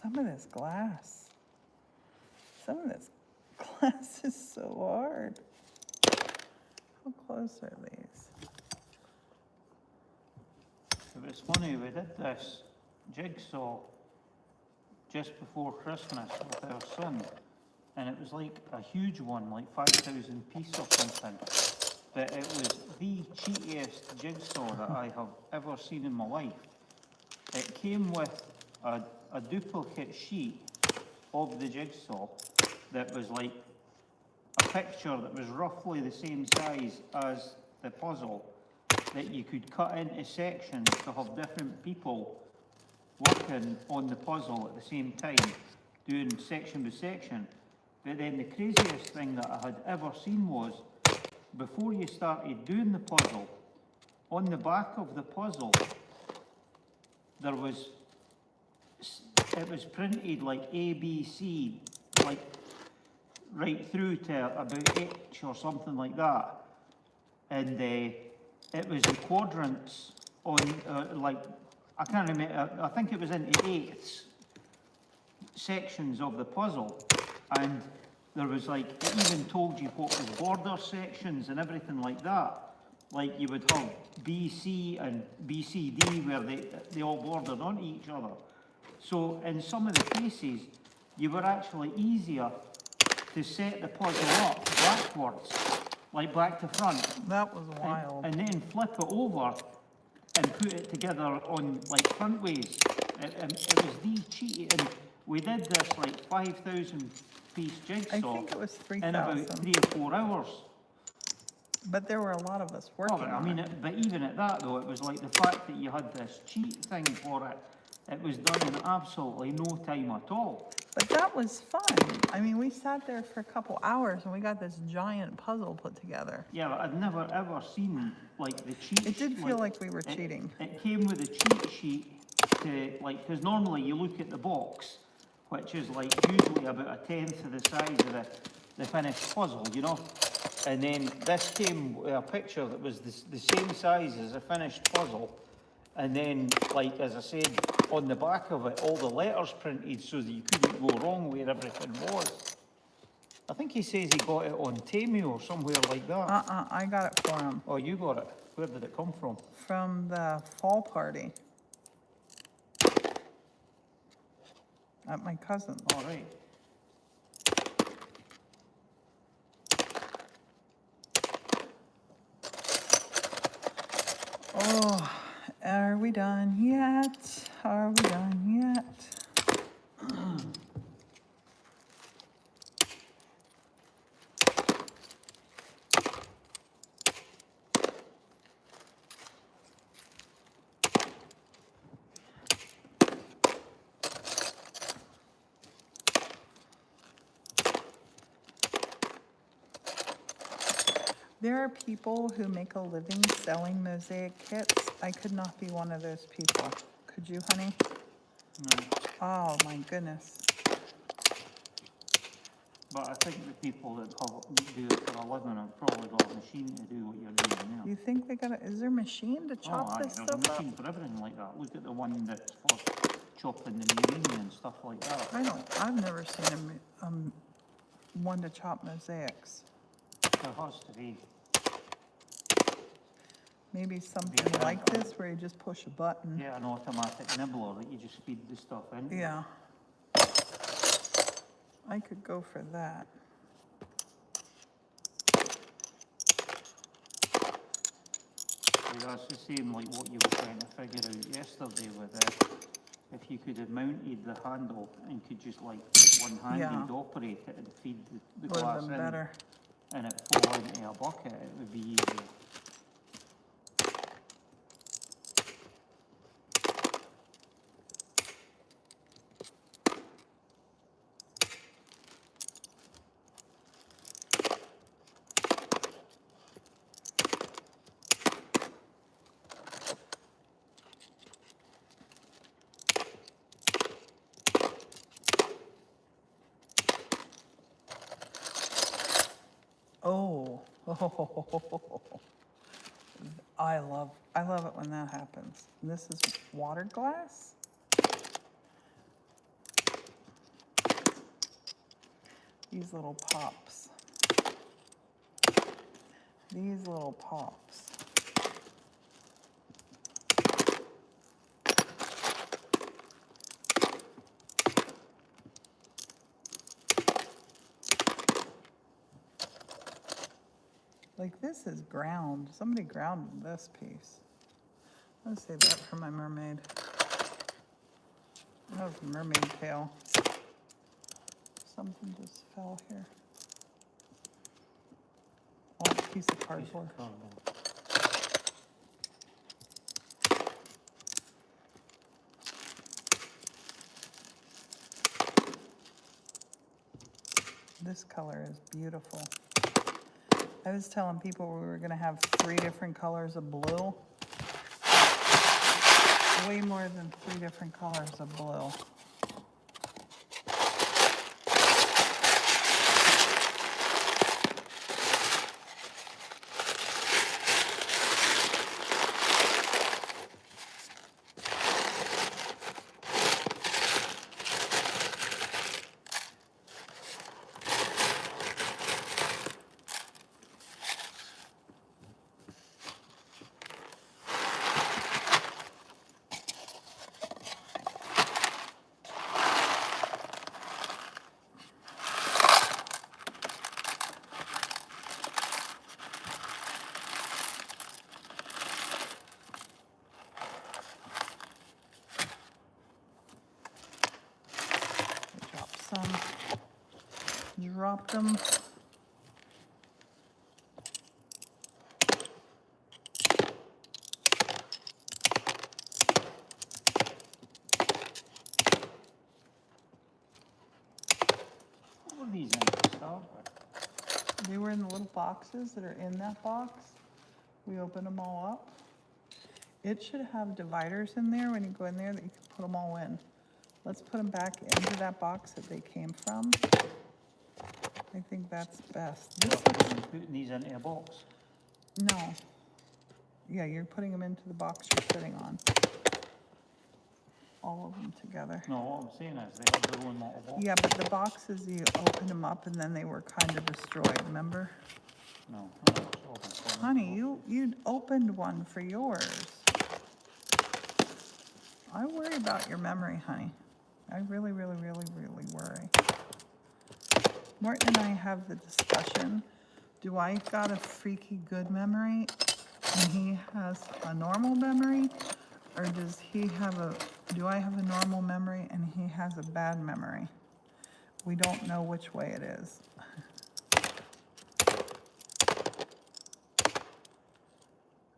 Some of this glass is so hard. How close are these? It was funny, we did this jigsaw just before Christmas with our son, and it was like a huge one, like 5,000 piece or something. But it was the cheatiest jigsaw that I have ever seen in my life. It came with a duplicate sheet of the jigsaw that was like a picture that was roughly the same size as the puzzle, that you could cut into sections to have different people working on the puzzle at the same time, doing section by section. But then the craziest thing that I had ever seen was, before you started doing the puzzle, on the back of the puzzle, it was printed like A, B, C, like right through to about H or something like that. And it was in quadrants on, like, I can't remember, I think it was into eighths sections of the puzzle. And there was like, it even told you what was border sections and everything like that. Like you would have BC and BCD where they all bordered on each other. So in some of the cases, you were actually easier to set the puzzle up backwards, like back to front. That was wild. And then flip it over and put it together on like front ways. It was the cheat, and we did this like 5,000 piece jigsaw I think it was in about 3,000. 3 or 4 hours. But there were a lot of us Oh, working but I on mean, it. but even at that though, it was like the fact that you had this cheat thing for it, It was done in absolutely no time at all. But that was fun. I mean, we sat there for a couple hours and we got this giant puzzle put together. Yeah, but I'd never ever seen like the cheat. It did feel like we were cheating. It came with a cheat sheet to like, because normally you look at the box, which is like usually about a tenth of the size of the finished puzzle, you know. And then this came with a picture that was the same size as a finished puzzle. And then, like, as I said, on the back of it, all the letters printed so that you couldn't go wrong where everything was. I think he says he got it on Temu or somewhere like that. I got it for him. Oh, you got it. Where did it come from? From the fall party. At my cousin's. All right. Oh, are we done yet? Are we done yet? There are people who make a living selling mosaic kits. I could not be one of those people. Could you, honey? No. Oh, my goodness. But I think the people that do it for a living have probably got a machine to do what you're doing now. You think they got is there a machine to chop this there's stuff a machine up? for everything like that. Look at the one that's for chopping the marine and stuff like that. I've never seen one to chop mosaics. There has to be. Maybe something like this where you just push a button. Yeah, an automatic nibbler that you just feed the stuff in. Yeah. I could go for that. So that's the same like what you were trying to figure out yesterday with it. If you could have mounted the handle and could just like one-handed operate it and feed the glass in, better. and it fall into a bucket, it would be easier. Oh, I love it when that happens. This is water glass. These little pops. These little pops. Like this is ground. Somebody grounded this piece. I'll save that for my mermaid. That was a mermaid tail. Something just fell here. Oh, piece of cardboard. This color is beautiful. I was telling people we were going to have 3 different colors of blue. Way more than 3 different colors of blue. Drop them. They were in the little boxes that are in that box. We opened them all up. It should have dividers in there when you go in there that you can put them all in. Let's put them back into that box that they came from. I think that's best. This looks, Putting these into a box. no. Yeah, you're putting them into the box you're sitting on. All of them together. No, what I'm saying is they have their own little box. Yeah, but the boxes, you opened them up and then they were kind of destroyed, remember? No. Honey, you opened one for yours. I worry about your memory, honey. I really, really, really, really worry. Morton and I have the discussion. Do I got a freaky good memory and he has a normal memory? Or does he have do I have a normal memory and he has a bad memory? We don't know which way it is.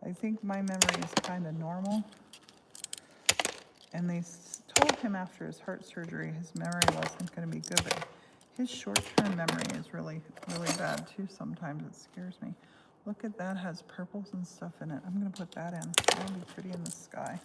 I think my memory is kind of normal. And they told him after his heart surgery his memory wasn't going to be good, but his short-term memory is really, really bad too. Sometimes it scares me. Look at that, has purples and stuff in it. I'm going to put that in. That'll be pretty in the sky.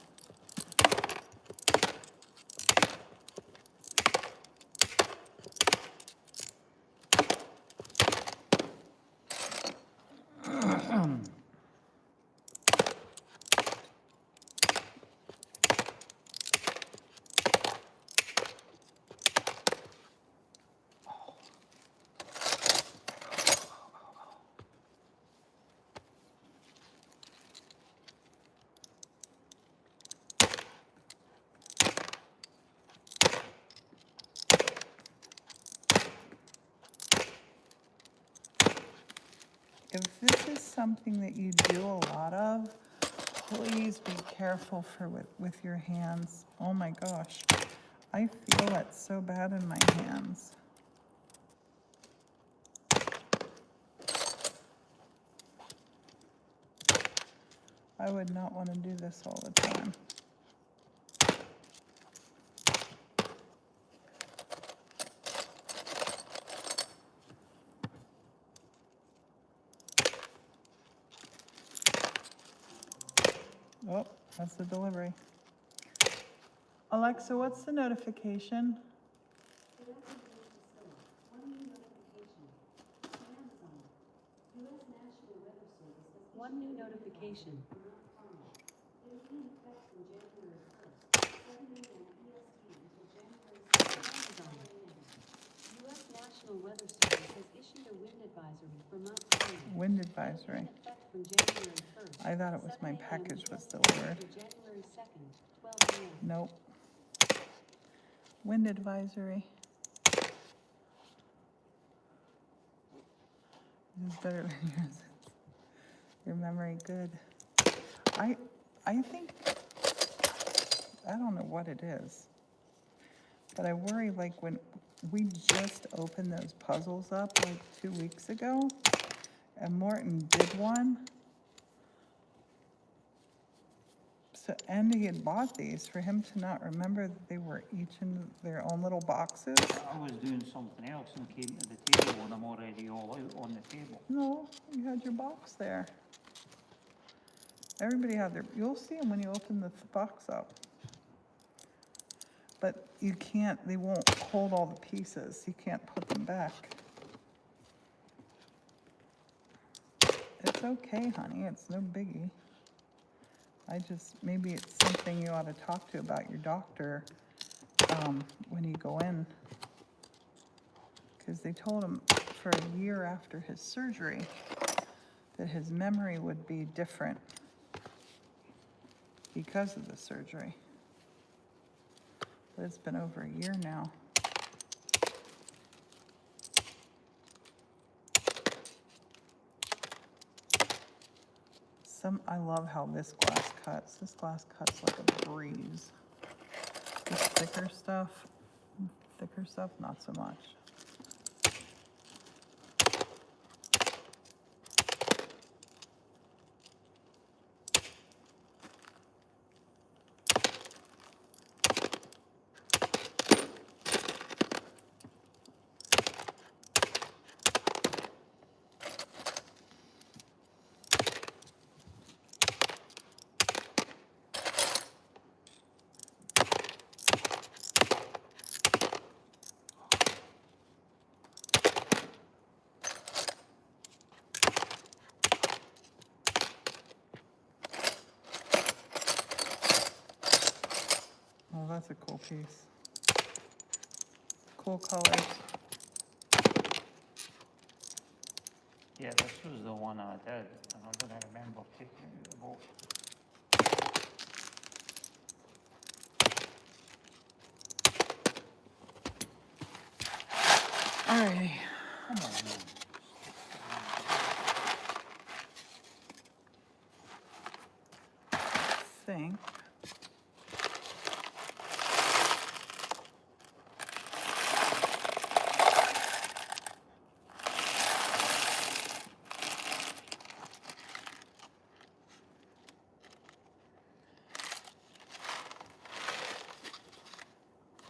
If this is something that you do a lot of, please be careful with your hands. Oh my gosh, I feel it so bad in my hands. I would not want to do this all the time. Oh, that's the delivery. Alexa, what's the notification? One new notification. U.S. National Weather Service has issued a wind advisory for Mount Sinai. Wind advisory. In effect from January 1st. I thought it was my 7 a.m. package to was 12 delivered. January 2nd, 12 a.m. Nope. Wind advisory. This is better than yours. Your memory good. I think, I don't know what it is, but I worry like when we just opened those puzzles up like 2 weeks ago and Morton did one. So, and he had bought these, for him to not remember that they were each in their own little boxes. I was doing something else and came to the table and I'm already all out on the table. No, you had your box there. Everybody had their, you'll see them when you open the box up. But you can't, they won't hold all the pieces. You can't put them back. It's okay, honey, it's no biggie. I just, maybe it's something you ought to talk to about your doctor when you go in. Because they told him for a year after his surgery that his memory would be different because of the surgery. But it's been over a year now. I love how this glass cuts. This glass cuts like a breeze. This thicker stuff, not so much. That's a cool piece. Cool colors. Yeah, this was the one I did, and I don't remember taking it out of the box. Alrighty. Come on, man. Think.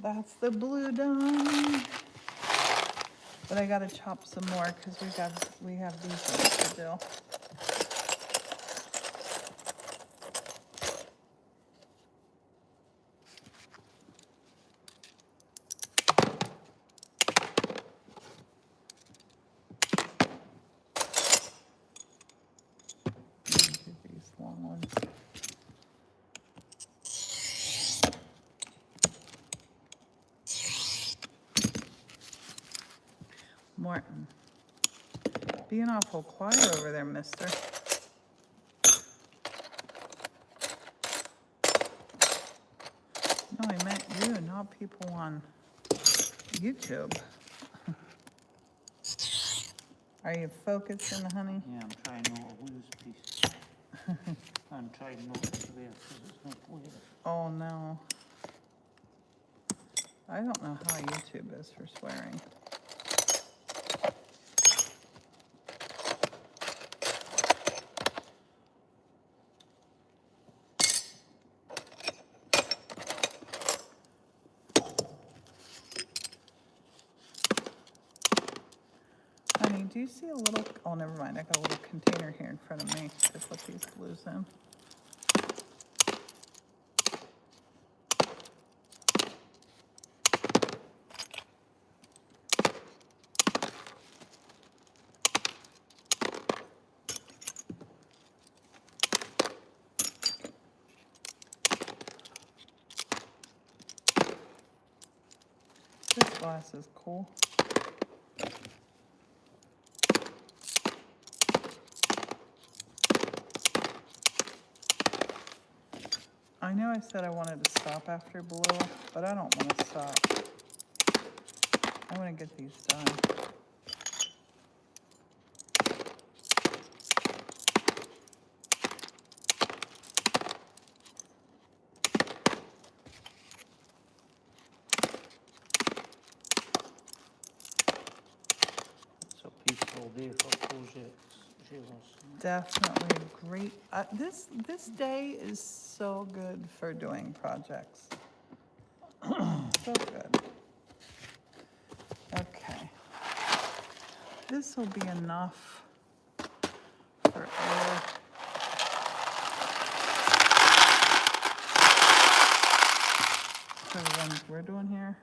That's the blue done. But I gotta chop some more because we have these ones to do. Get these long ones. Morton. Being awful quiet over there, mister. No, I meant you, not people on YouTube. Are you focusing, honey? Yeah, I'm trying not to lose a piece. I'm trying not to swear because it's not clear. Oh, no. I don't know how YouTube is for swearing. Honey, do you see a little, oh, never mind, I got a little container here in front of me to put these blues in. This glass is cool. I know I said I wanted to stop after blue, but I don't want to stop. I want to get these done. It's a peaceful day for projects, Houliston. Definitely great. This day is so good for doing projects. So good. Okay. This will be enough for air. For the ones we're doing here.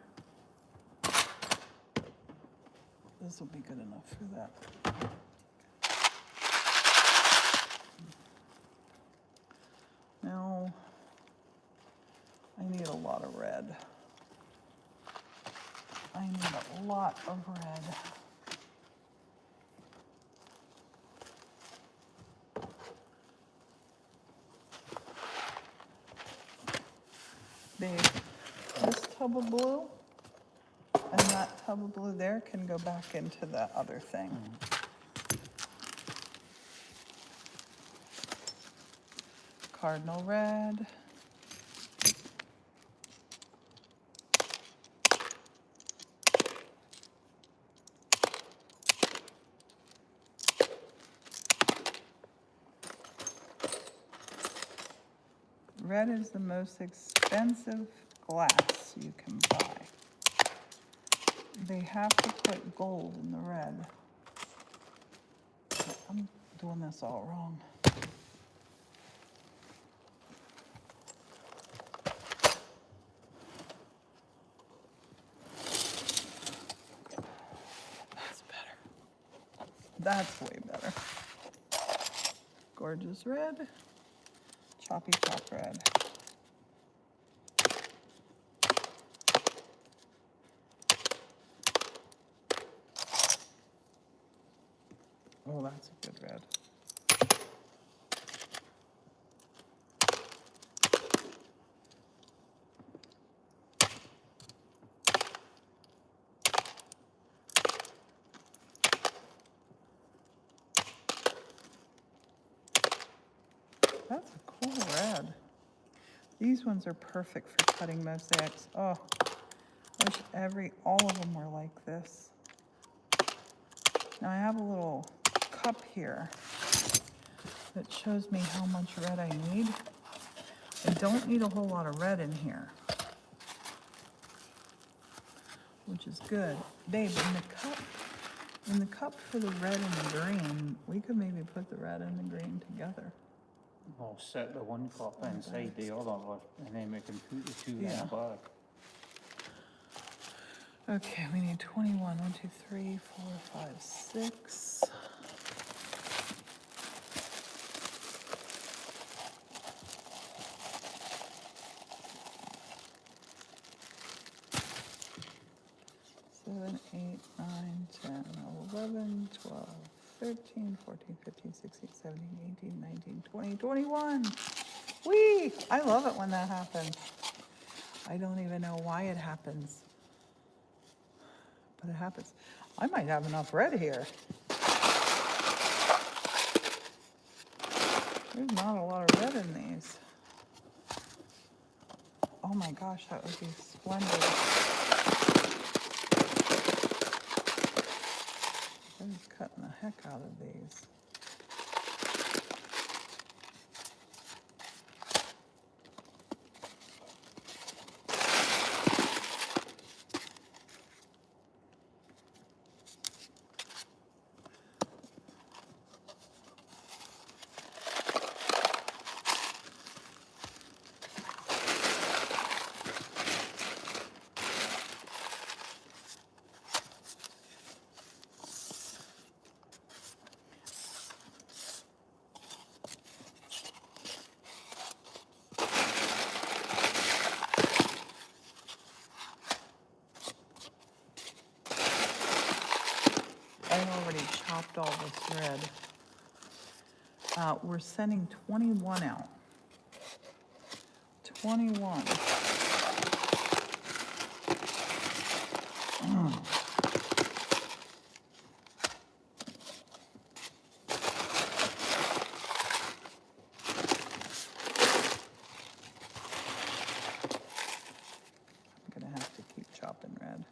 This will be good enough for that. Now, I need a lot of red. I need a lot of red. Babe, this tub of blue and that tub of blue there can go back into that other thing. Cardinal red. Red is the most expensive glass you can buy. They have to put gold in the red. I'm doing this all wrong. That's better. That's way better. Gorgeous red. Choppy chop red. Oh, that's a good red. That's a cool red. These ones are perfect for cutting mosaics. Oh, I wish all of them were like this. Now I have a little cup here that shows me how much red I need. I don't need a whole lot of red in here, which is good. Babe, in the cup for the red and the green, we could maybe put the red and the green together. I'll set the one cup inside the other one, and then we can put the two in Yeah. a bag. Okay, we need 21. 1, 2, 3, 4, 5, 6. Seven, 8, 9, 10, 11, 12, 13, 14, 15, 16, 17, 18, 19, 20, 21. Whee! I love it when that happens. I don't even know why it happens, but it happens. I might have enough red here. There's not a lot of red in these. Oh my gosh, that would be splendid. I'm just cutting the heck out of these. I've already chopped all this red. We're sending 21 out. 21. I'm gonna have to keep chopping red.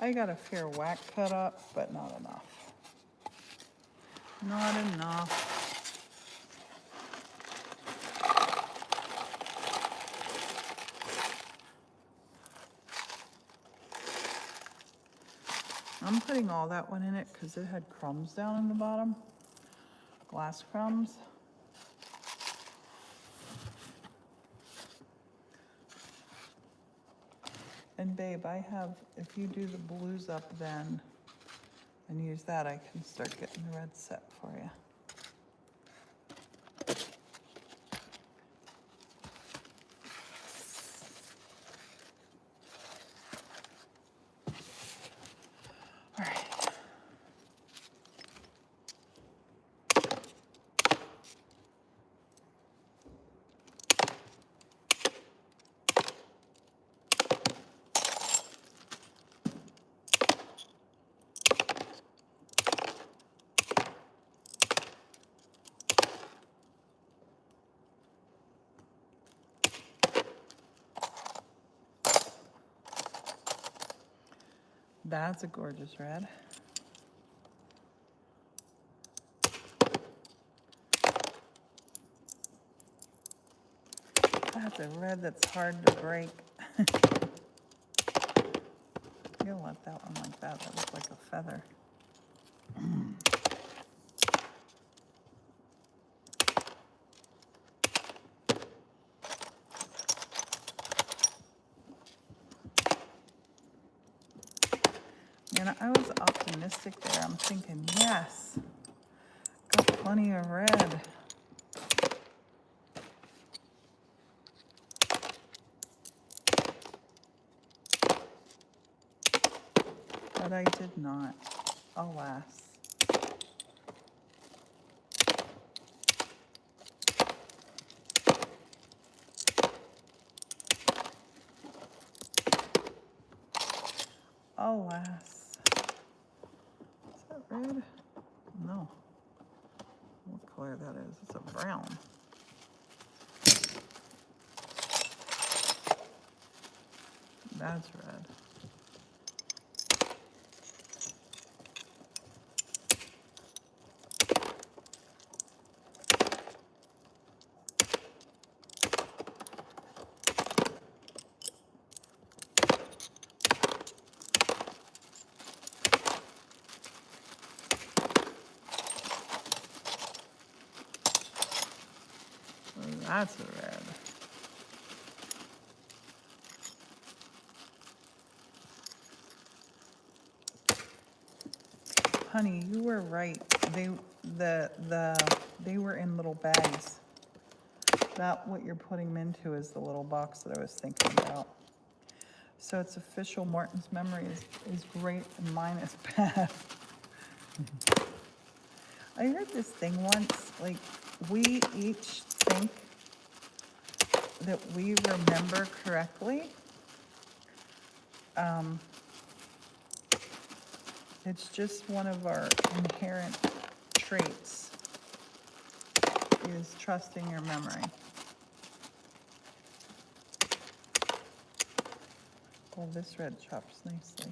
I got a fair whack cut up, but not enough. Not enough. I'm putting all that one in it because it had crumbs down in the bottom, glass crumbs. And babe, I have, if you do the blues up then and use that, I can start getting the red set for you. All right. That's a gorgeous red. That's a red that's hard to break. You'll let that one like that. That looks like a feather. And I was optimistic there. I'm thinking, yes, got plenty of red. But I did not, alas. Alas. Is that red? No. What color that is? It's a brown. That's red. That's a red. Honey, you were right. They were in little bags. That what you're putting them into is the little box that I was thinking about. So it's official. Morton's memory is great and mine is bad. I heard this thing once, like we each think that we remember correctly. It's just one of our inherent traits is trusting your memory. Oh, this red chops nicely.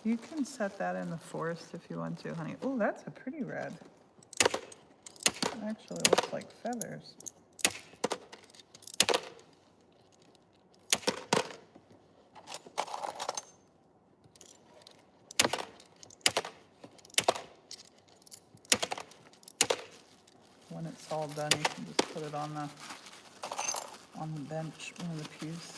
You can set that in the forest if you want to, honey. Oh, that's a pretty red. It actually looks like feathers. When it's all done, you can just put it on the bench, one of the pews.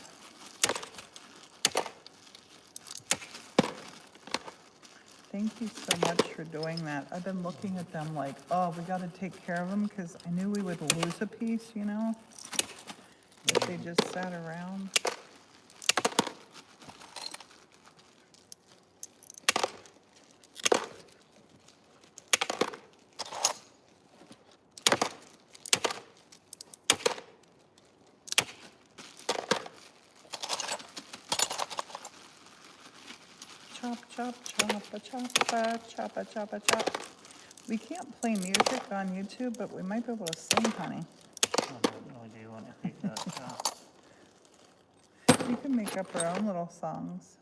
Thank you so much for doing that. I've been looking at them like, oh, we got to take care of them because I knew we would lose a piece, you know, if they just sat around. Chop, chop, chop, a chop, chop, a chop, a chop. We can't play music on YouTube, but we might be able to sing, honey. I don't know, do you want to take that chop? We can make up our own little songs.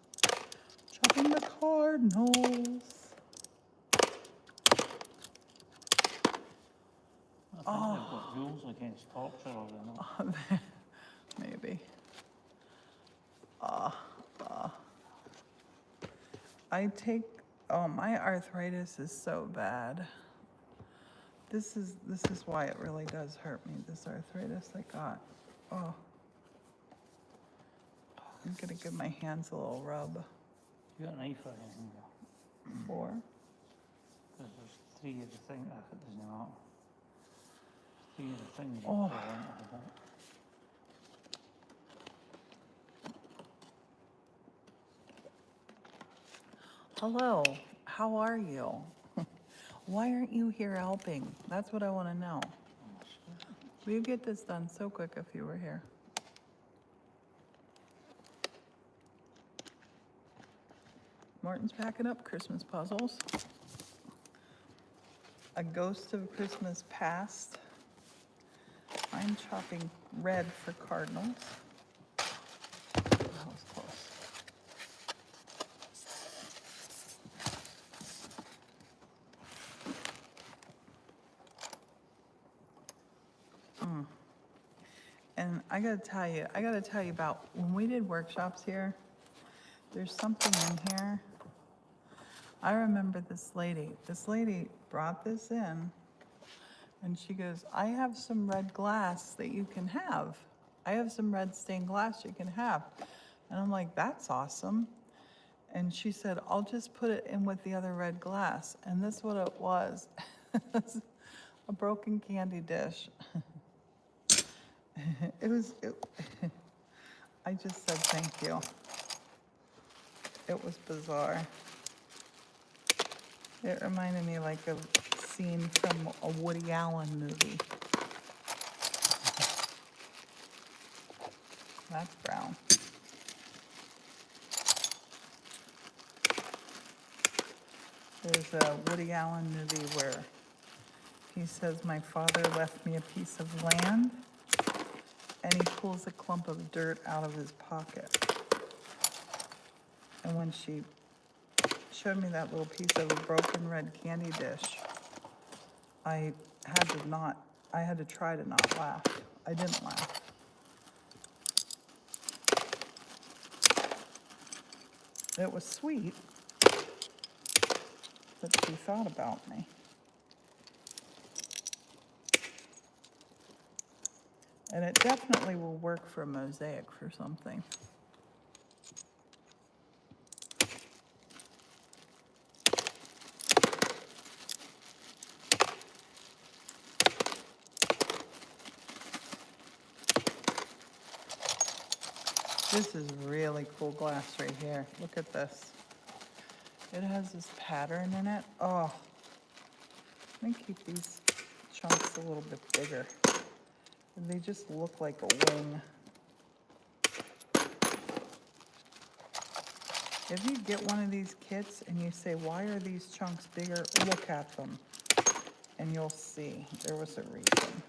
Chopping the cardinals. I think they've got rules against torture or not. Maybe. My arthritis is so bad. This is why it really does hurt me, this arthritis I got. Oh. I'm gonna give my hands a little rub. You got a knife or anything there? 4. Because there's 3 of the thing, it doesn't matter. 3 of the things you Oh. fall into the bit. Hello, how are you? Why aren't you here helping? That's what I want to know. Will you get this done so quick if you were here? Morton's packing up Christmas puzzles. A ghost of Christmas past. I'm chopping red for cardinals. That was close. And I gotta tell you about when we did workshops here, there's something in here. I remember this lady brought this in And she goes, I have some red glass that you can have. I have some red stained glass you can have. And I'm like, that's awesome. And she said, I'll just put it in with the other red glass. And this is what it was. A broken candy dish. I just said thank you. It was bizarre. It reminded me like of a scene from a Woody Allen movie. That's brown. There's a Woody Allen movie where he says, my father left me a piece of land, and he pulls a clump of dirt out of his pocket. And when she showed me that little piece of a broken red candy dish, I had to try to not laugh. I didn't laugh. It was sweet that she thought about me. And it definitely will work for a mosaic for something. This is really cool glass right here. Look at this. It has this pattern in it. Oh, let me keep these chunks a little bit bigger. And they just look like a wing. If you get one of these kits and you say, why are these chunks bigger? Look at them and you'll see there was a reason.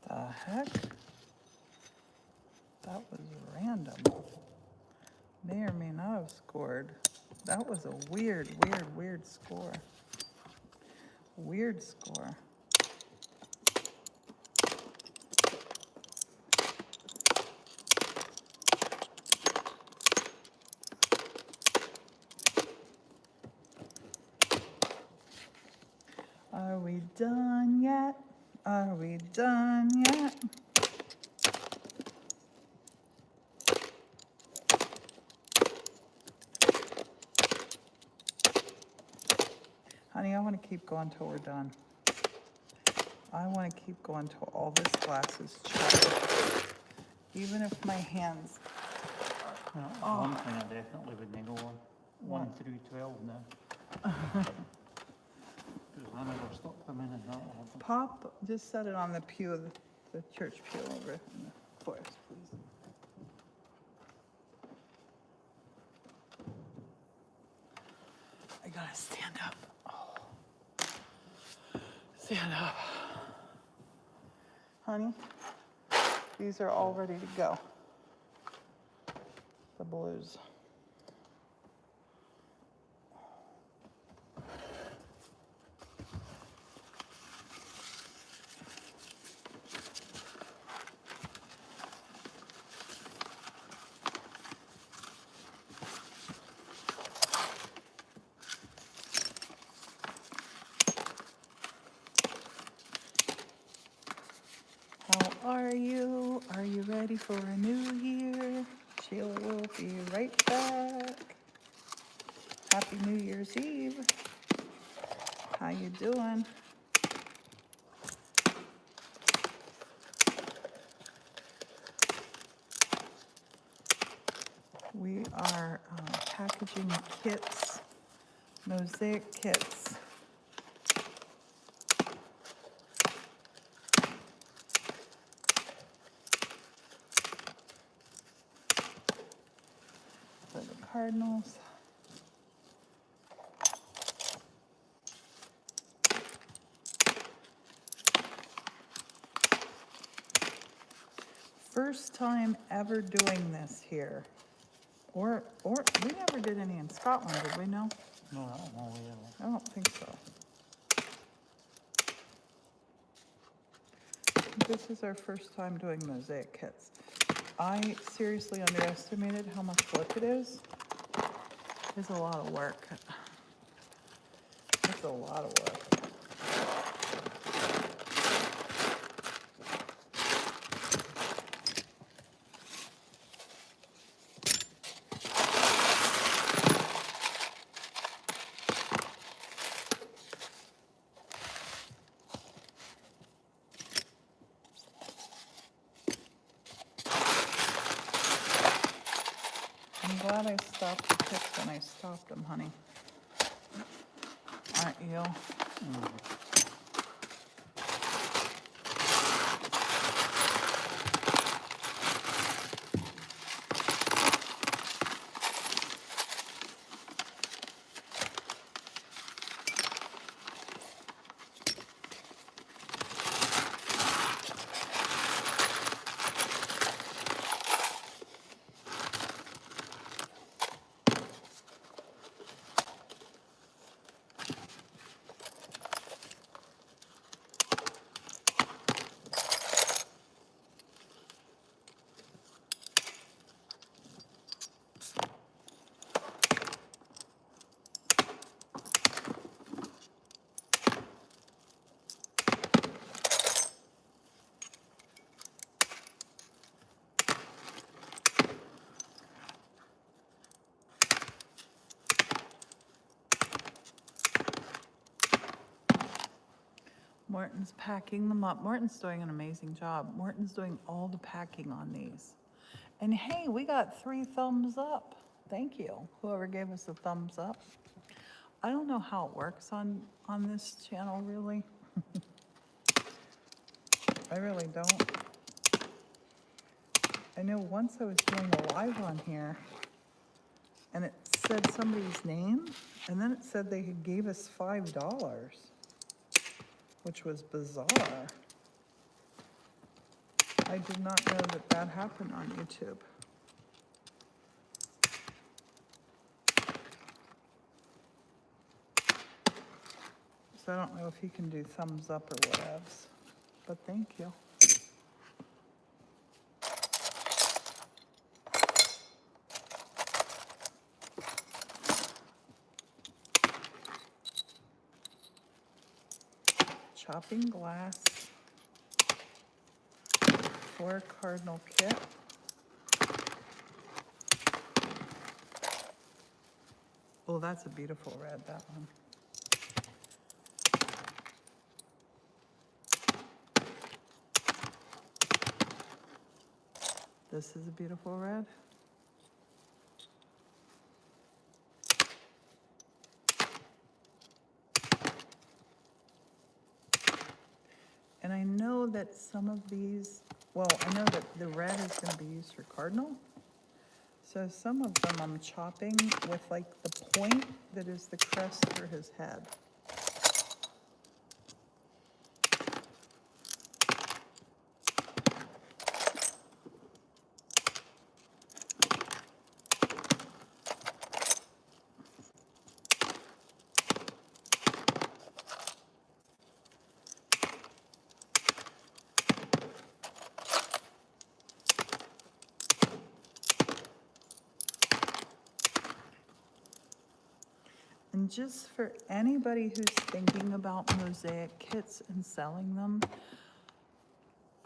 The heck? That was random. May or may not have scored. That was a weird score. Weird score. Are we done yet? Are we done yet? Honey, I want to keep going till we're done. I want to keep going till all this glass is chopped. Even if my hands... One thing I definitely wouldn't go on. 1 through 12 now. Because I never stopped them in and that one. Pop, just set it on the pew, the church pew over in the forest, please. I gotta stand up. Oh. Stand up. Honey, these are all ready to go. The blues. How are you? Are you ready for a new year? Sheila will be right back. Happy New Year's Eve. How you doing? We are packaging kits, mosaic kits. cardinals. First time ever doing this here. Or we never did any in Scotland, did we? No? No, I don't know, I don't think so. This is our first time doing mosaic kits. I seriously underestimated how much work it is. It's a lot of work. It's a lot of work. I'm glad I stopped the kits when I stopped them, honey. Aren't you? Morton's packing them up. Morton's doing an amazing job. Morton's doing all the packing on these. And hey, we got 3 thumbs up. Thank you, whoever gave us a thumbs up. I don't know how it works on this channel, really. I really don't. I know once I was doing a live on here, and it said somebody's name, and then it said they had gave us $5. Which was bizarre. I did not know that that happened on YouTube. So I don't know if you can do thumbs up or whatevs, but thank you. Chopping glass, 4 cardinal kit. Oh, that's a beautiful red, that one. This is a beautiful red. And I know that some of these, well, I know that the red is going to be used for cardinal. So some of them I'm chopping with like the point that is the crest for his head. And just for anybody who's thinking about mosaic kits and selling them,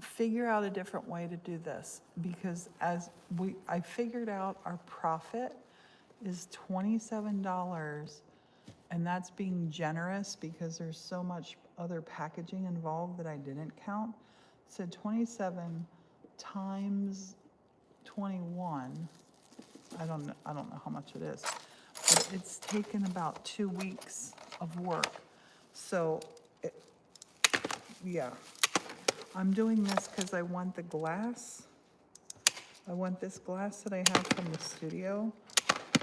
figure out a different way to do this, because I figured out our profit is $27, and that's being generous because there's so much other packaging involved that I didn't count. So 27 times 21, I don't know how much it is. But it's taken about 2 weeks of work. So, yeah. I'm doing this because I want the glass. I want this glass that I have from the studio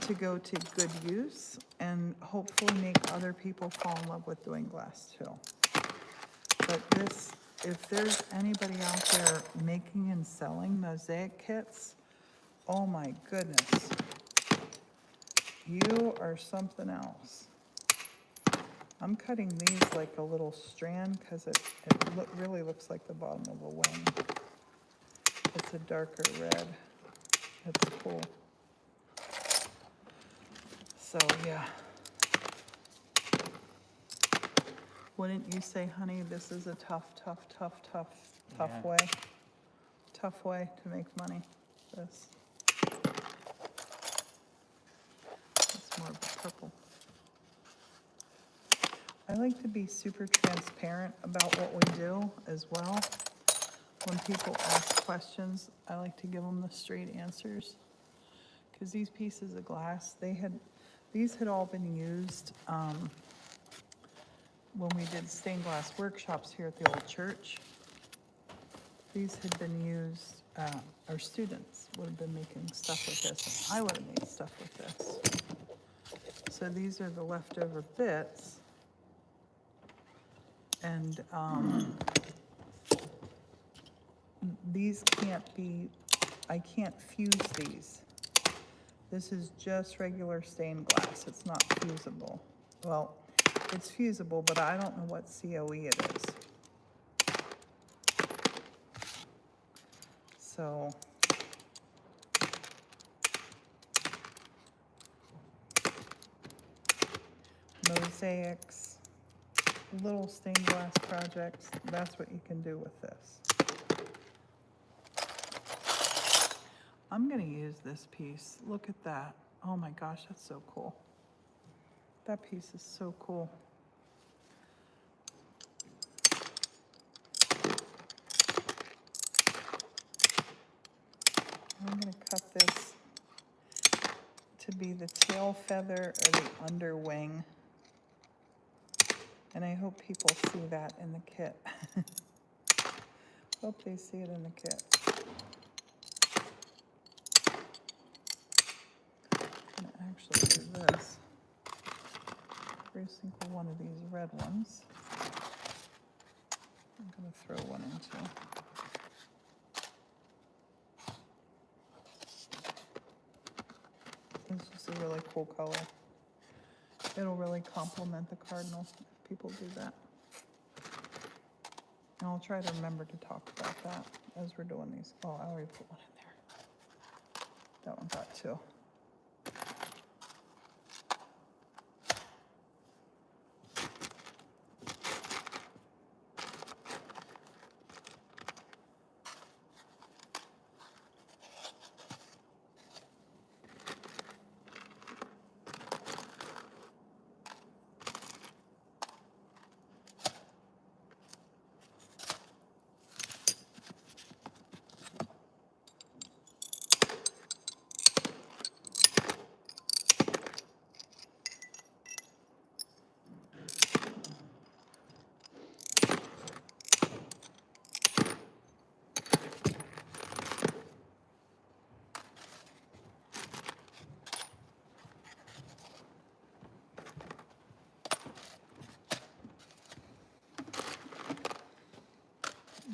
to go to good use and hopefully make other people fall in love with doing glass too. But this, if there's anybody out there making and selling mosaic kits, oh my goodness. You are something else. I'm cutting these like a little strand because it really looks like the bottom of a wing. It's a darker red. It's cool. So yeah. Wouldn't you say, honey, this is a tough Yeah. way? Tough way to make money, this. It's more of a purple. I like to be super transparent about what we do as well. When people ask questions, I like to give them the straight answers. Because these pieces of glass, these had all been used when we did stained glass workshops here at the old church. These had been used, our students would have been making stuff with this, and I would have made stuff with this. So these are the leftover bits. And these can't be, I can't fuse these. This is just regular stained glass. It's not fusible. Well, it's fusible, but I don't know what COE it is. So, mosaics, little stained glass projects, that's what you can do with this. I'm gonna use this piece. Look at that. Oh my gosh, that's so cool. That piece is so cool. I'm gonna cut this to be the tail feather or the under wing. And I hope people see that in the kit. Hope they see it in the kit. I'm gonna actually do this. Every single one of these red ones. I'm gonna throw one into. It's just a really cool color. It'll really complement the cardinal if people do that. And I'll try to remember to talk about that as we're doing these. Oh, I already put one in there. That one got two.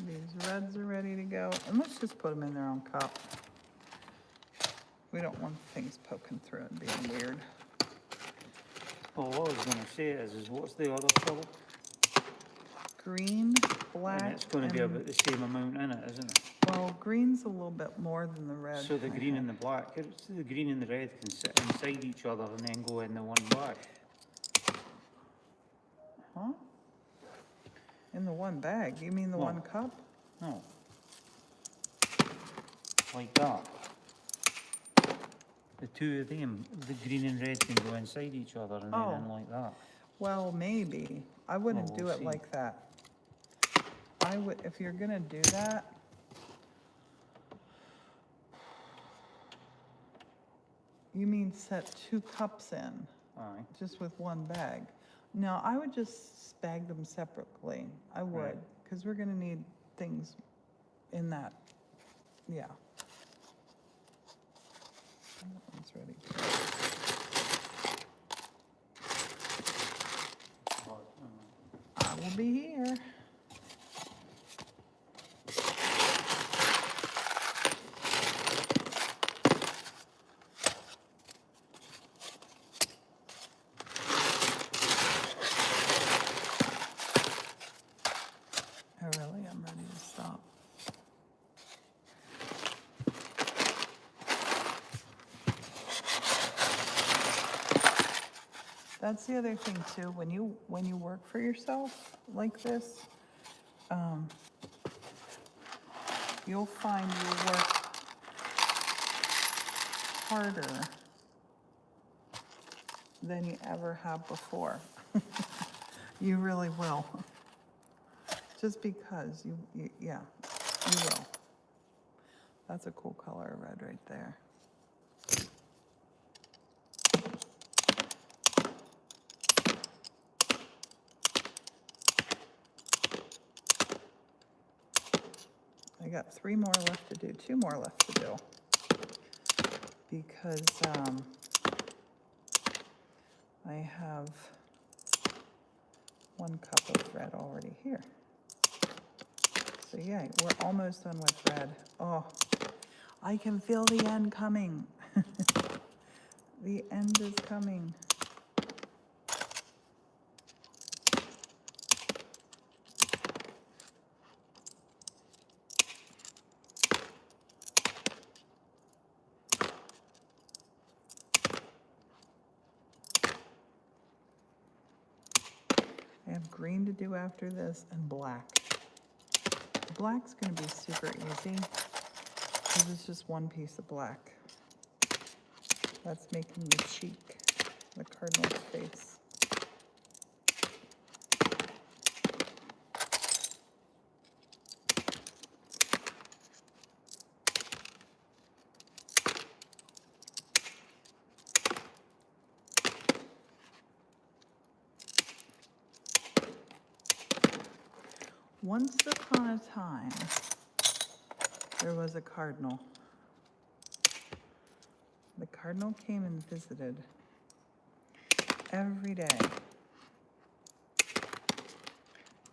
These reds are ready to go. And let's just put them in their own cup. We don't want things poking through and being weird. Well, what I was gonna say is what's the other colour? Green, black, And it's gonna be and- about the same amount in it, isn't it? well, green's a little bit more than the red. So the I green and think. the black, so the green and the red can sit inside each other and then go in the one bag. Huh? In the one bag? You mean the No. one cup? No. Like that. The two of them, the green and red can go inside each other and then in Oh. like that. Well, maybe. I wouldn't Well, do we'll it see. like that. I would, if you're gonna do that, you mean set two cups in, Aye. just with one bag? No, I would just bag them separately. I would, Right. because we're gonna need things in that, yeah. That one's ready. I will be here. I really am ready to stop. That's the other thing too, when you work for yourself like this, you'll find you work harder than you ever have before. You really will. Just because yeah, you will. That's a cool color of red right there. I got 3 more left to do, 2 more left to do. Because I have 1 cup of red already here. So yeah, we're almost done with red. Oh, I can feel the end coming. The end is coming. I have green to do after this and black. Black's gonna be super easy because it's just 1 piece of black. That's making the cheek, the cardinal's face. Once upon a time, there was a cardinal. The cardinal came and visited every day.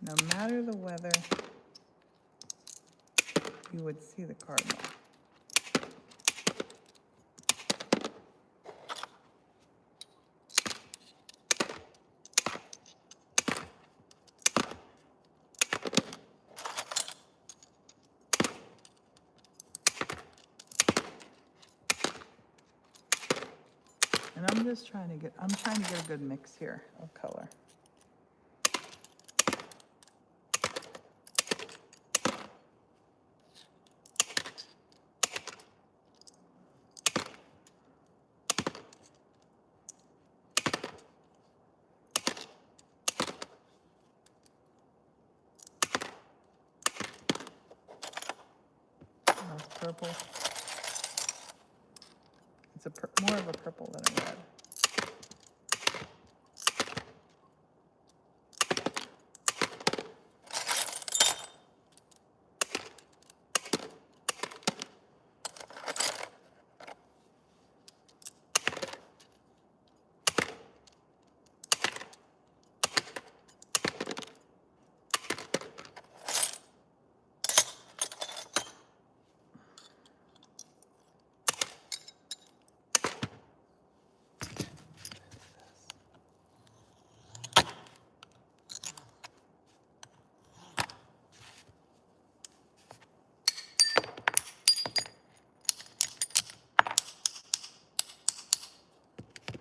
No matter the weather, you would see the cardinal. And I'm trying to get a good mix here of color. That's purple. It's more of a purple than a red.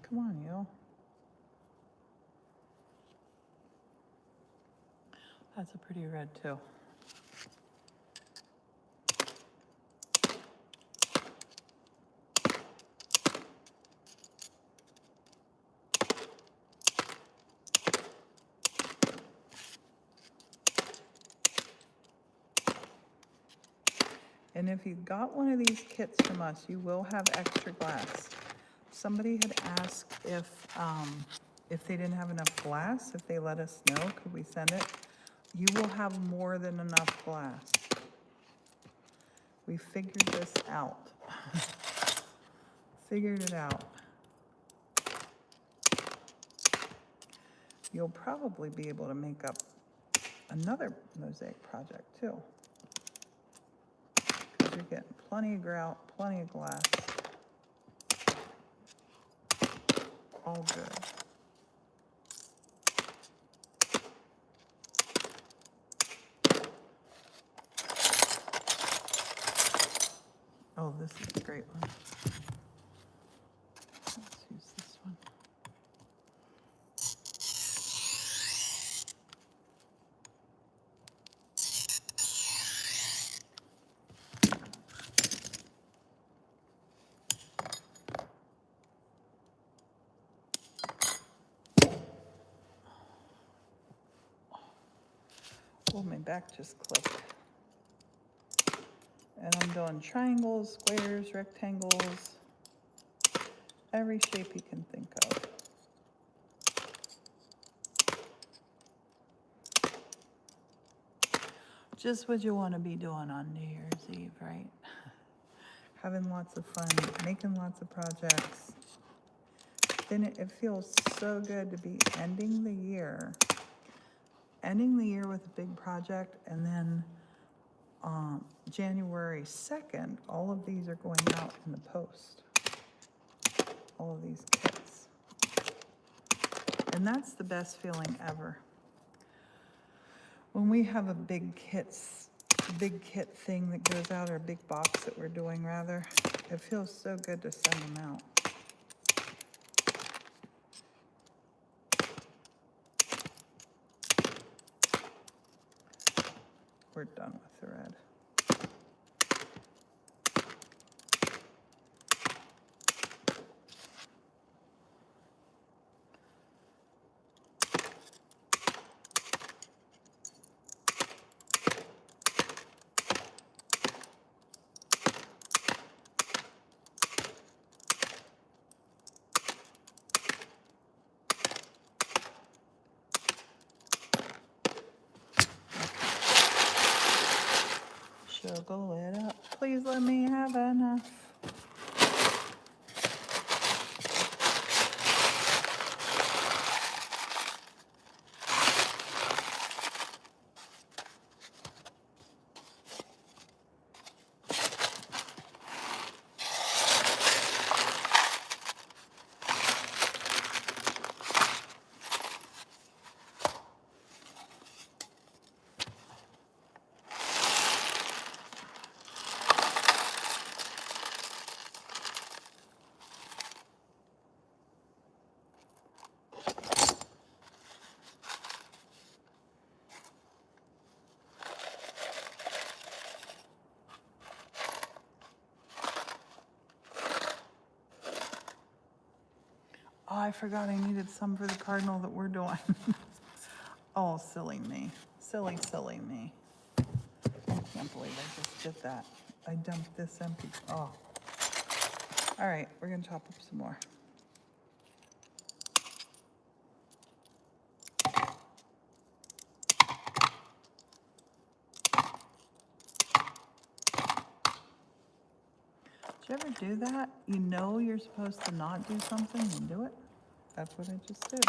Come on, you. That's a pretty red too. And if you got one of these kits from us, you will have extra glass. Somebody had asked if they didn't have enough glass, if they let us know, could we send it? You will have more than enough glass. We figured this out. Figured it out. You'll probably be able to make up another mosaic project too. Because you're getting plenty of grout, plenty of glass. All good. Oh, this is a great one. Let's use this one. Oh, my back just clicked. And I'm doing triangles, squares, rectangles, every shape you can think of. Just what you want to be doing on New Year's Eve, right? Having lots of fun, making lots of projects. Then it feels so good to be ending the year with a big project, and then January 2nd, all of these are going out in the post. All of these kits. And that's the best feeling ever. When we have a big kit thing that goes out, or a big box that we're doing rather, it feels so good to send them out. We're done with the red. Sugar it up, please let me have enough. Oh, I forgot I needed some for the cardinal that we're doing. Oh, silly me. Silly me. I can't believe I just did that. I dumped this empty. Oh. All right, we're gonna chop up some more. Did you ever do that? You know you're supposed to not do something and do it? That's what I just did.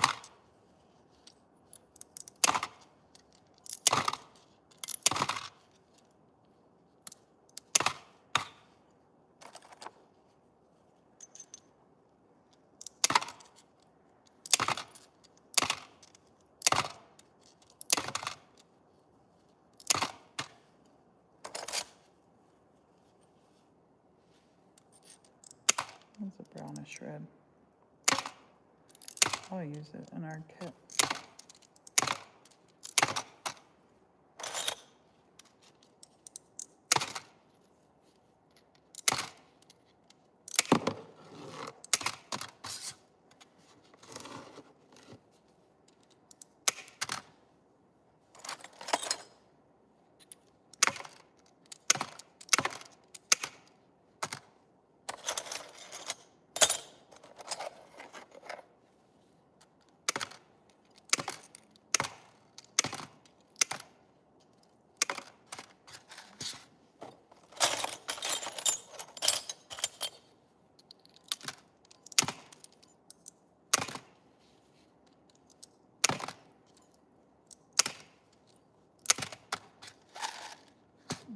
That's a brownish red. I'll use it in our kit.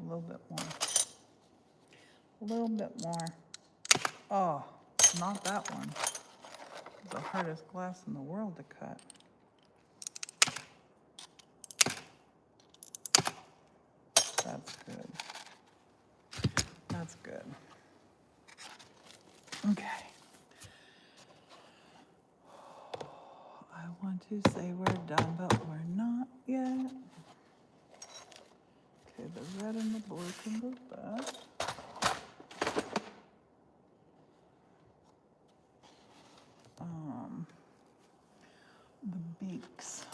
little bit more. A little bit more. Oh, not that one. It's the hardest glass in the world to cut. That's good. That's good. Okay. I want to say we're done, but we're not yet. Okay, the red and the blue can go back. The beaks.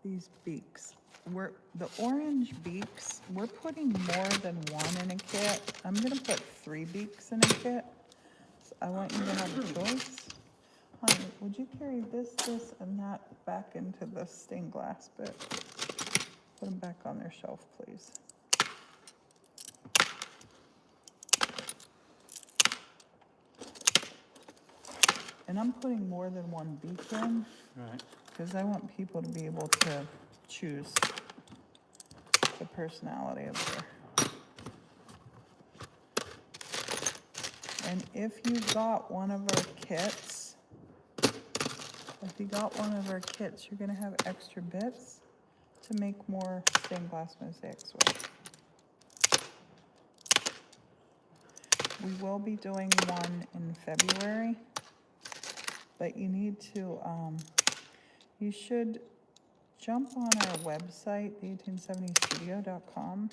These beaks. The orange beaks, we're putting more than one in a kit. I'm gonna put 3 beaks in a kit. So I want you to have a choice. Honey, would you carry this, and that back into the stained glass bit? Put them back on their shelf, please. And I'm putting more than 1 beak in, Right. because I want people to be able to choose the personality of their. And if you got one of our kits, you're gonna have extra bits to make more stained glass mosaics with. We will be doing one in February, but you need to, you should jump on our website, the1870Studio.com,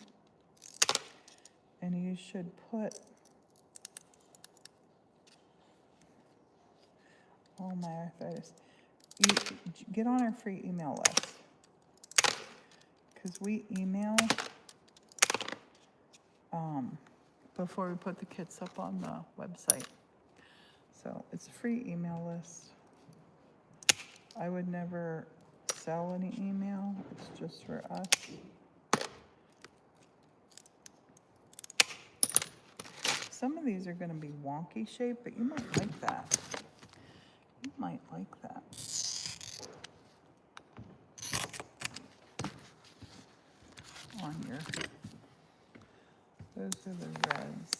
and you should put, oh my arthritis, you get on our free email list, because we email before we put the kits up on the website. So it's a free email list. I would never sell any email, it's just for us. Some of these are gonna be wonky shaped, but you might like that. You might like that. On your, those are the reds.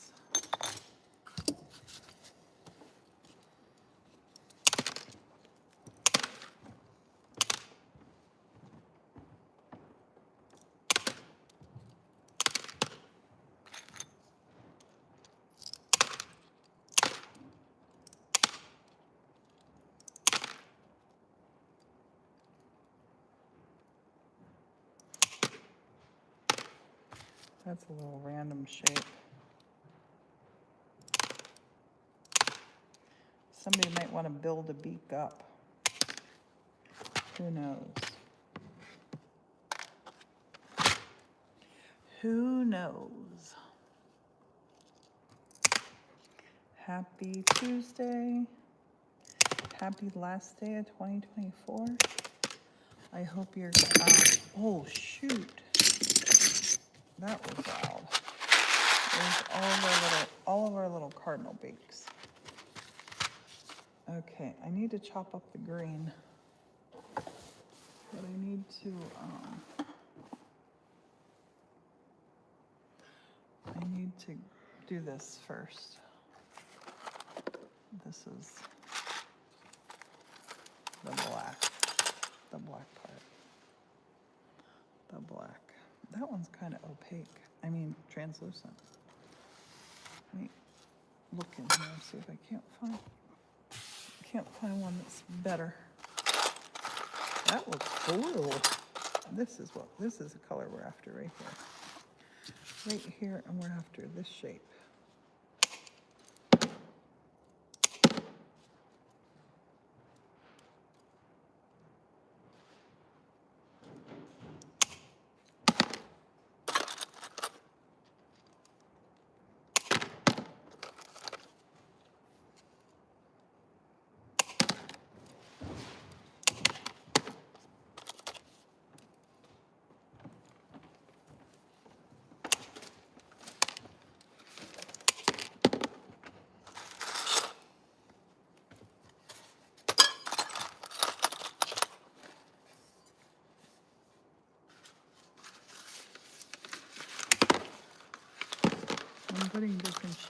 That's a little random shape. Somebody might want to build a beak up. Who knows? Who knows? Happy Tuesday. Happy last day of 2024. I hope you're, oh shoot. That was loud. There's all of our little cardinal beaks. Okay, I need to chop up the green. But I need to, do this first. This is the black part. The black. That one's kind of opaque. I mean, translucent. Let me look in here and see if I can't find one that's better. That looks blue. This is the color we're after right here. Right here, and we're after this shape.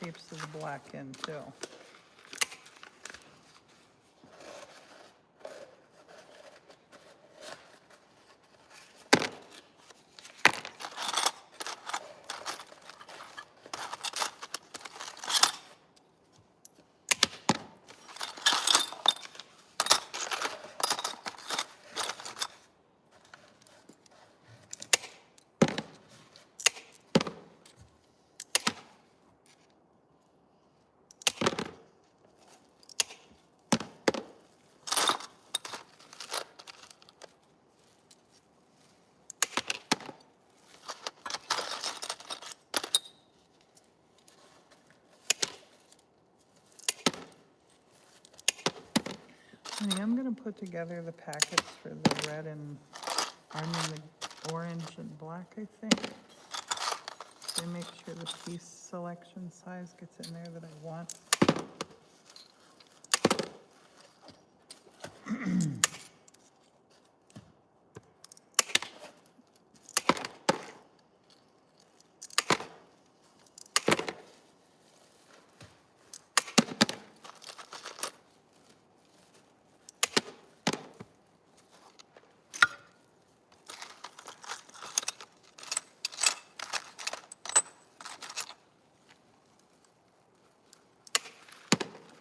shapes of the black in too. Honey, I'm gonna put together the packets for the red and, the orange and black, I think. So make sure the piece selection size gets in there that I want.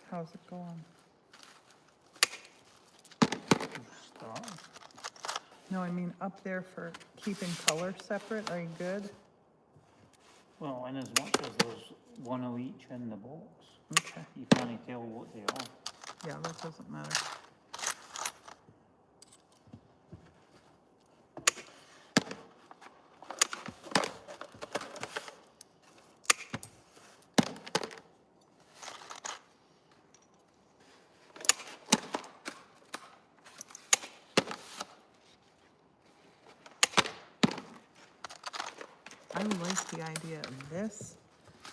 How's it going? Start. No, I mean up there for keeping color separate, are you good? Well, in as much as there's one of each in the box, Okay, you can't tell what they are. yeah, that doesn't matter. I like the idea of this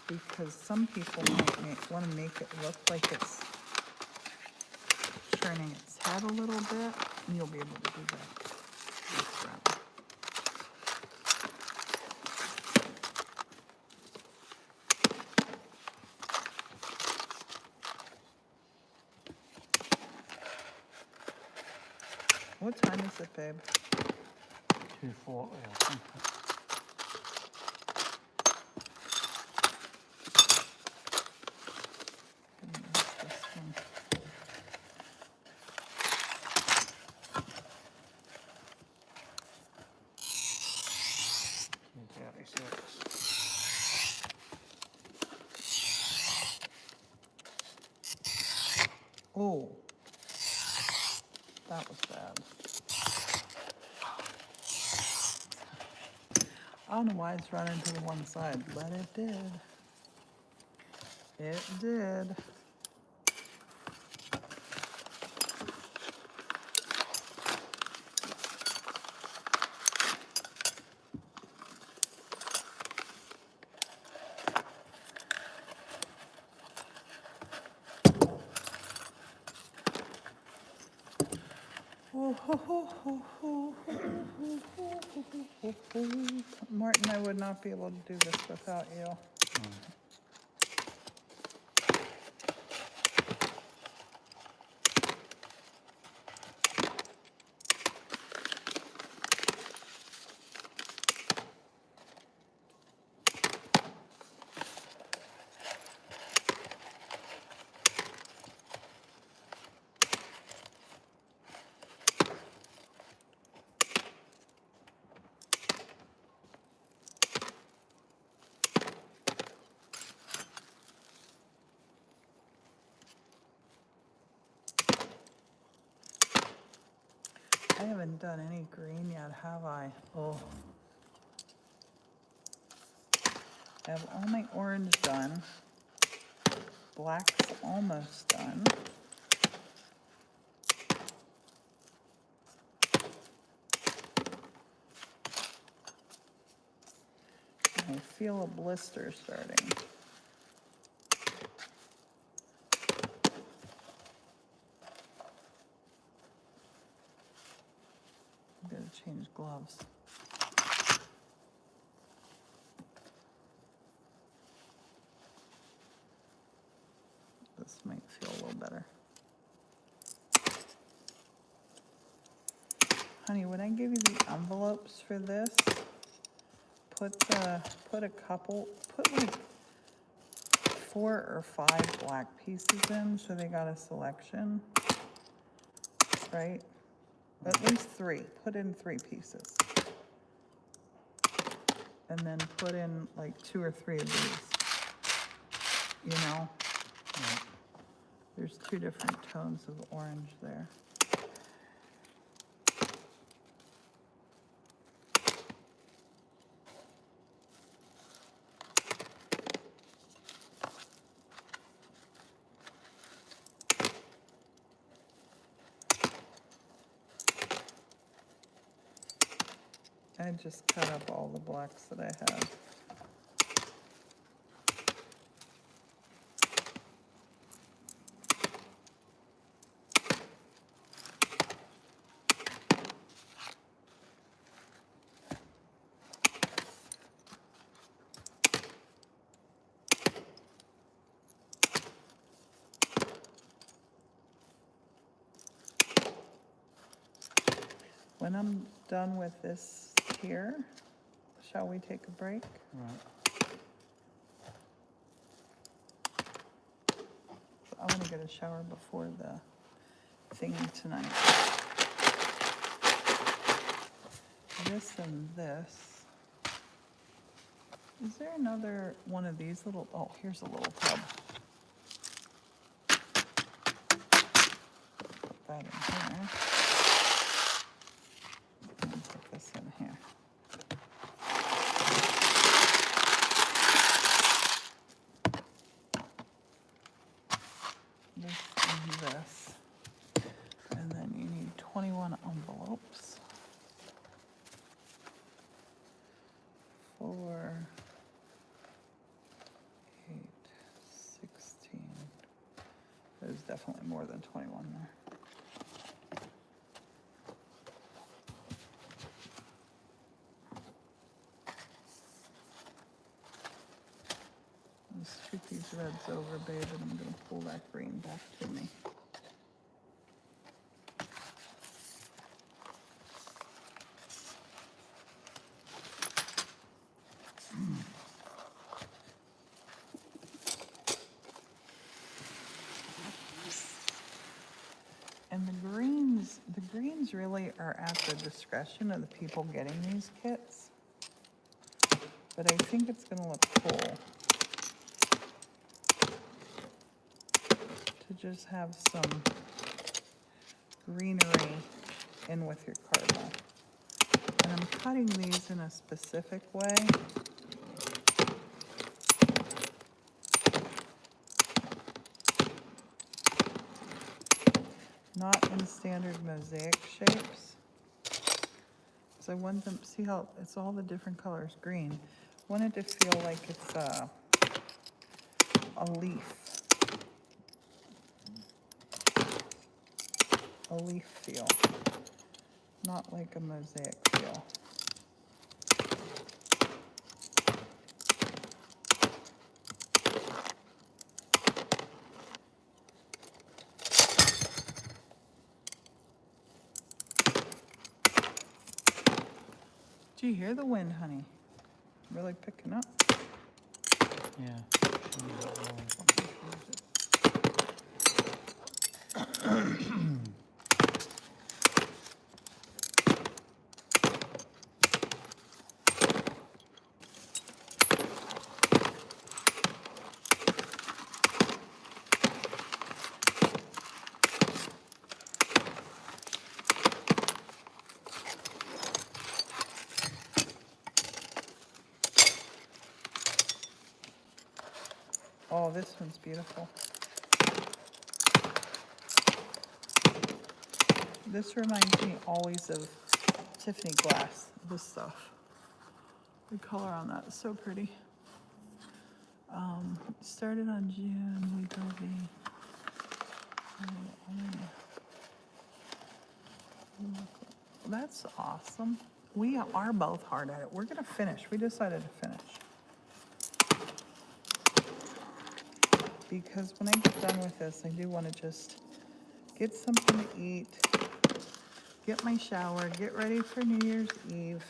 because some people might want to make it look like it's turning its head a little bit, and you'll be able to do that. This round. What time is it, babe? 240, I think. This one. Oh, that was bad. I don't know why it's running to the one side, but it did. It did. Morton, I would not be able to do this without you. I haven't done any green yet, have I? Oh. I have all my orange done. Black's almost done. I feel a blister starting. I'm gonna change gloves. might feel a little better. Honey, when I give you the envelopes for this, put like 4 or 5 black pieces in, so they got a selection, right? At least 3, put in 3 pieces. And then put in like 2 or 3 of these, you know? There's 2 different tones of orange there. I just cut up all the blacks that I have. When I'm done with this here, shall we take a break? Right. I want to get a shower before the thingy tonight. This and this. Is there another one of these little, oh, here's a little tub. Put that in here. And put this in here. This and this. And then you need 21 envelopes. 4, 8, 16. There's definitely more than 21 there. Let's shoot these reds over, babe, and I'm gonna pull that green back to me. And the greens really are at the discretion of the people getting these kits. But I think it's gonna look cool to just have some greenery in with your cardinal. And I'm cutting these in a specific way. Not in standard mosaic shapes. So I want them, see how it's all the different colors green. I want it to feel like it's a leaf. A leaf feel. Not like a mosaic feel. Do you hear the wind, honey? Really picking up. Yeah. Oh, this one's beautiful. This reminds me always of Tiffany glass, this stuff. The color on that is so pretty. Started on June, we go that's awesome. We are both hard at it. We're gonna finish. We decided to finish. because when I get done with this, I do want to just get something to eat, get my shower, get ready for New Year's Eve.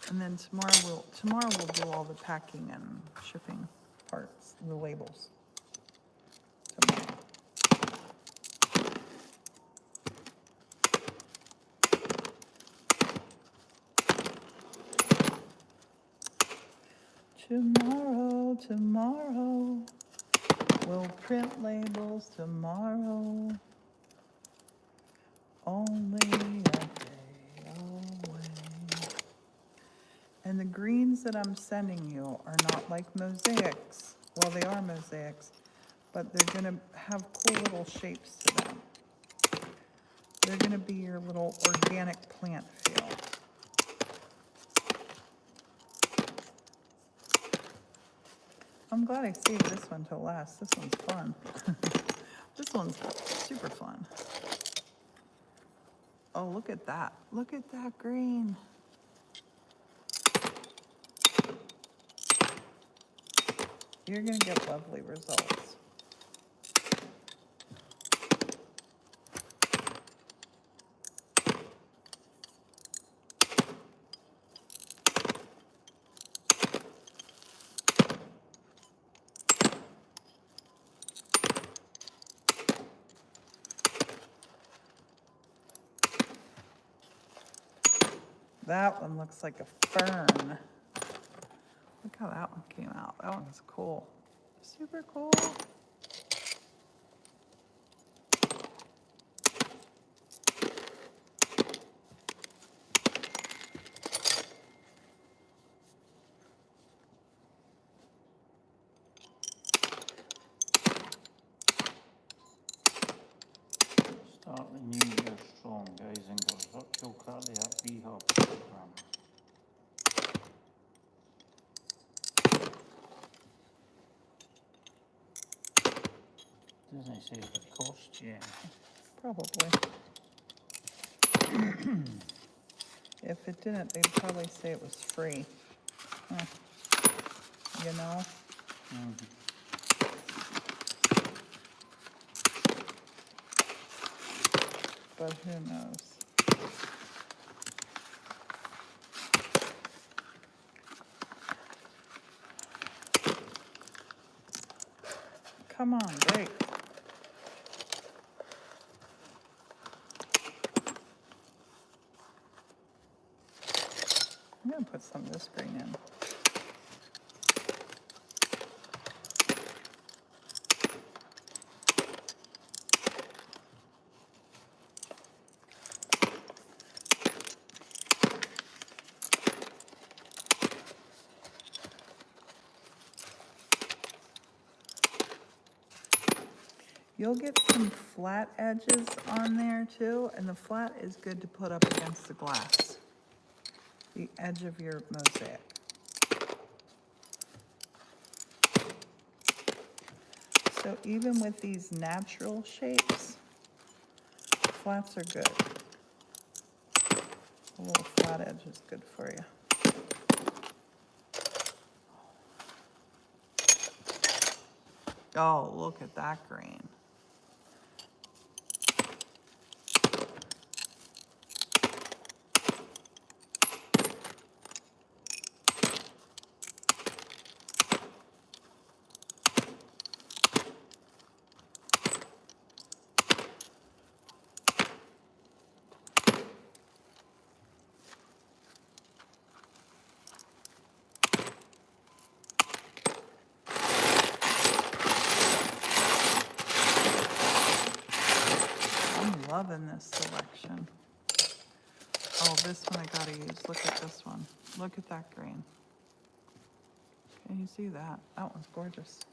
And then tomorrow we'll do all the packing and shipping parts, the labels. Tomorrow. Tomorrow, we'll print labels tomorrow. Only a day away. And the greens that I'm sending you are not like mosaics. Well, they are mosaics, but they're gonna have cool little shapes to them. They're gonna be your little organic plant feel. I'm glad I saved this one till last. This one's fun. This one's super fun. Oh, look at that. Look at that green. You're gonna get lovely results. That one looks like a fern. Look how that one came out. That one was cool. Super cool. Start the new year strong, guys, and go virtual cardiac rehab program. Doesn't say if it costs you. Probably. If it didn't, they'd probably say it was free. Huh. You know? But who knows? Come on, great. I'm gonna put some of this green in. You'll get some flat edges on there too, and the flat is good to put up against the glass, the edge of your mosaic. So even with these natural shapes, flats are good. A little flat edge is good for you. Oh, look at that green. Loving this selection. Oh, this one I gotta use. Look at this one. Look at that green. Can you see that? That one's gorgeous.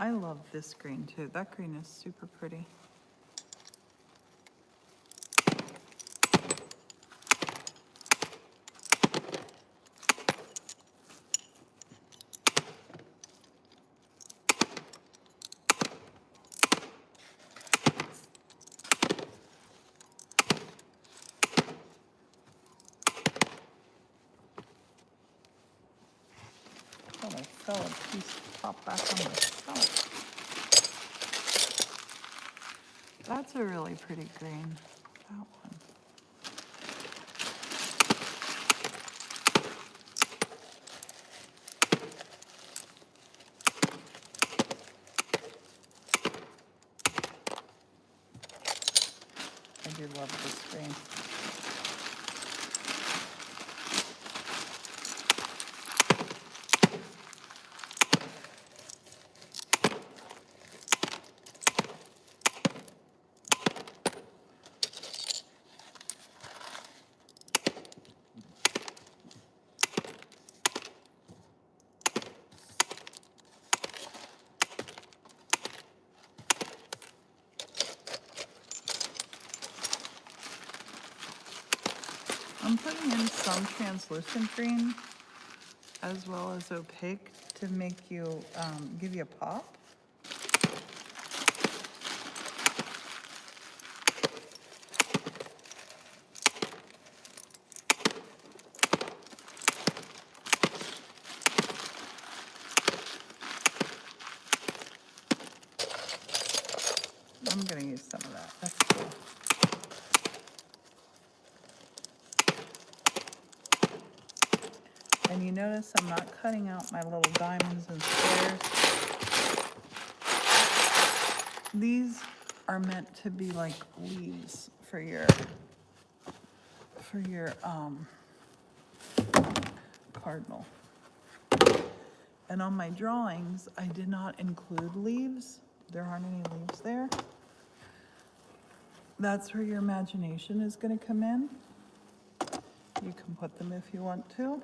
I love this green too. That green is super pretty. Oh, I fell a piece pop back on myself. That's a really pretty green, that one. I do love this green. I'm putting in some translucent green as well as opaque to make you, give you a pop. I'm gonna use some of that, that's cool. And you notice I'm not cutting out my little diamonds and squares. These are meant to be like leaves for your cardinal. And on my drawings, I did not include leaves. There aren't any leaves there. That's where your imagination is going to come in. You can put them if you want to.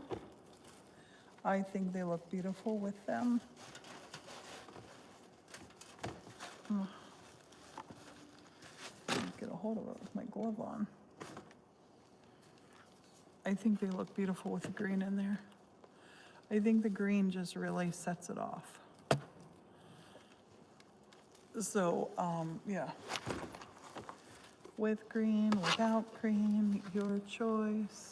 I think they look beautiful with them. Get a hold of it with my glove on. I think they look beautiful with the green in there. I think the green just really sets it off. So, yeah. With green, without green, your choice.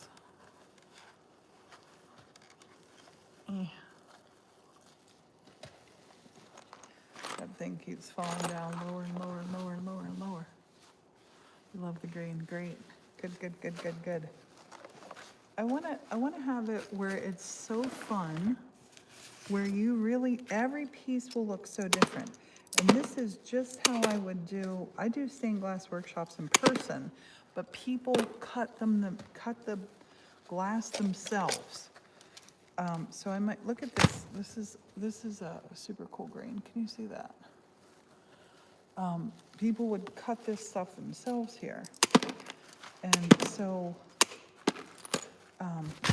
That thing keeps falling down lower and lower and lower and lower and lower. You love the green, great. Good, good, good, good, good. I wanna have it where it's so fun, where you really, every piece will look so different. And this is just how I would do, I do stained glass workshops in person, but people cut the glass themselves. So I might, look at this, this is a super cool green, can you see that? People would cut this stuff themselves here. And so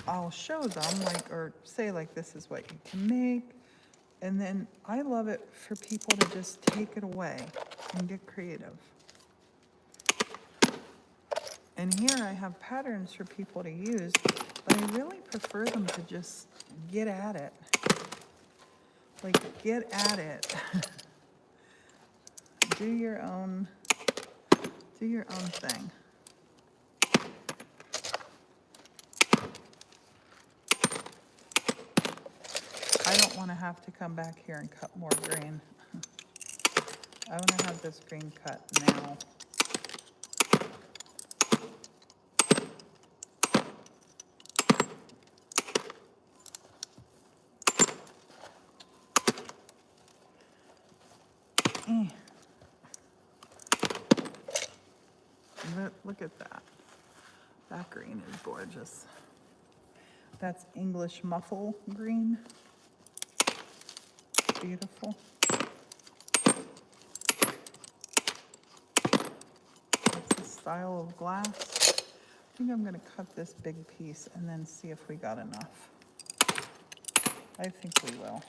I'll show them, like, or say like, this is what you can make. And then I love it for people to just take it away and get creative. And here I have patterns for people to use, but I really prefer them to just get at it. Like, get at it. Do your own thing. I don't want to have to come back here and cut more green. I want to have this green cut now. Look at that. That green is gorgeous. That's English muffle green. Beautiful. That's the style of glass. I think I'm going to cut this big piece and then see if we got enough. I think we will.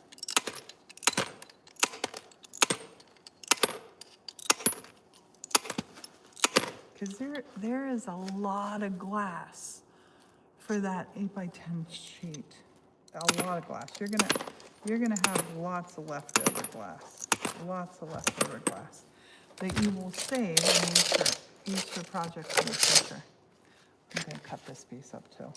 because there is a lot of glass for that 8x10 sheet. A lot of glass. You're gonna have lots of leftover glass, that you will save and use for projects in the future. I'm gonna cut this piece up too.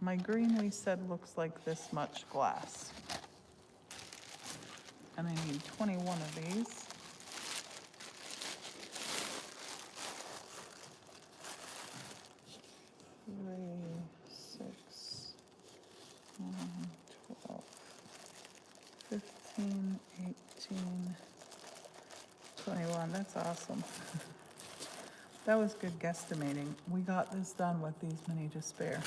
My green we said looks like this much glass. And I need 21 of these. 3, 6, 9, 12, 15, 18, 21. That's awesome. That was good guesstimating. We got this done with these many to spare.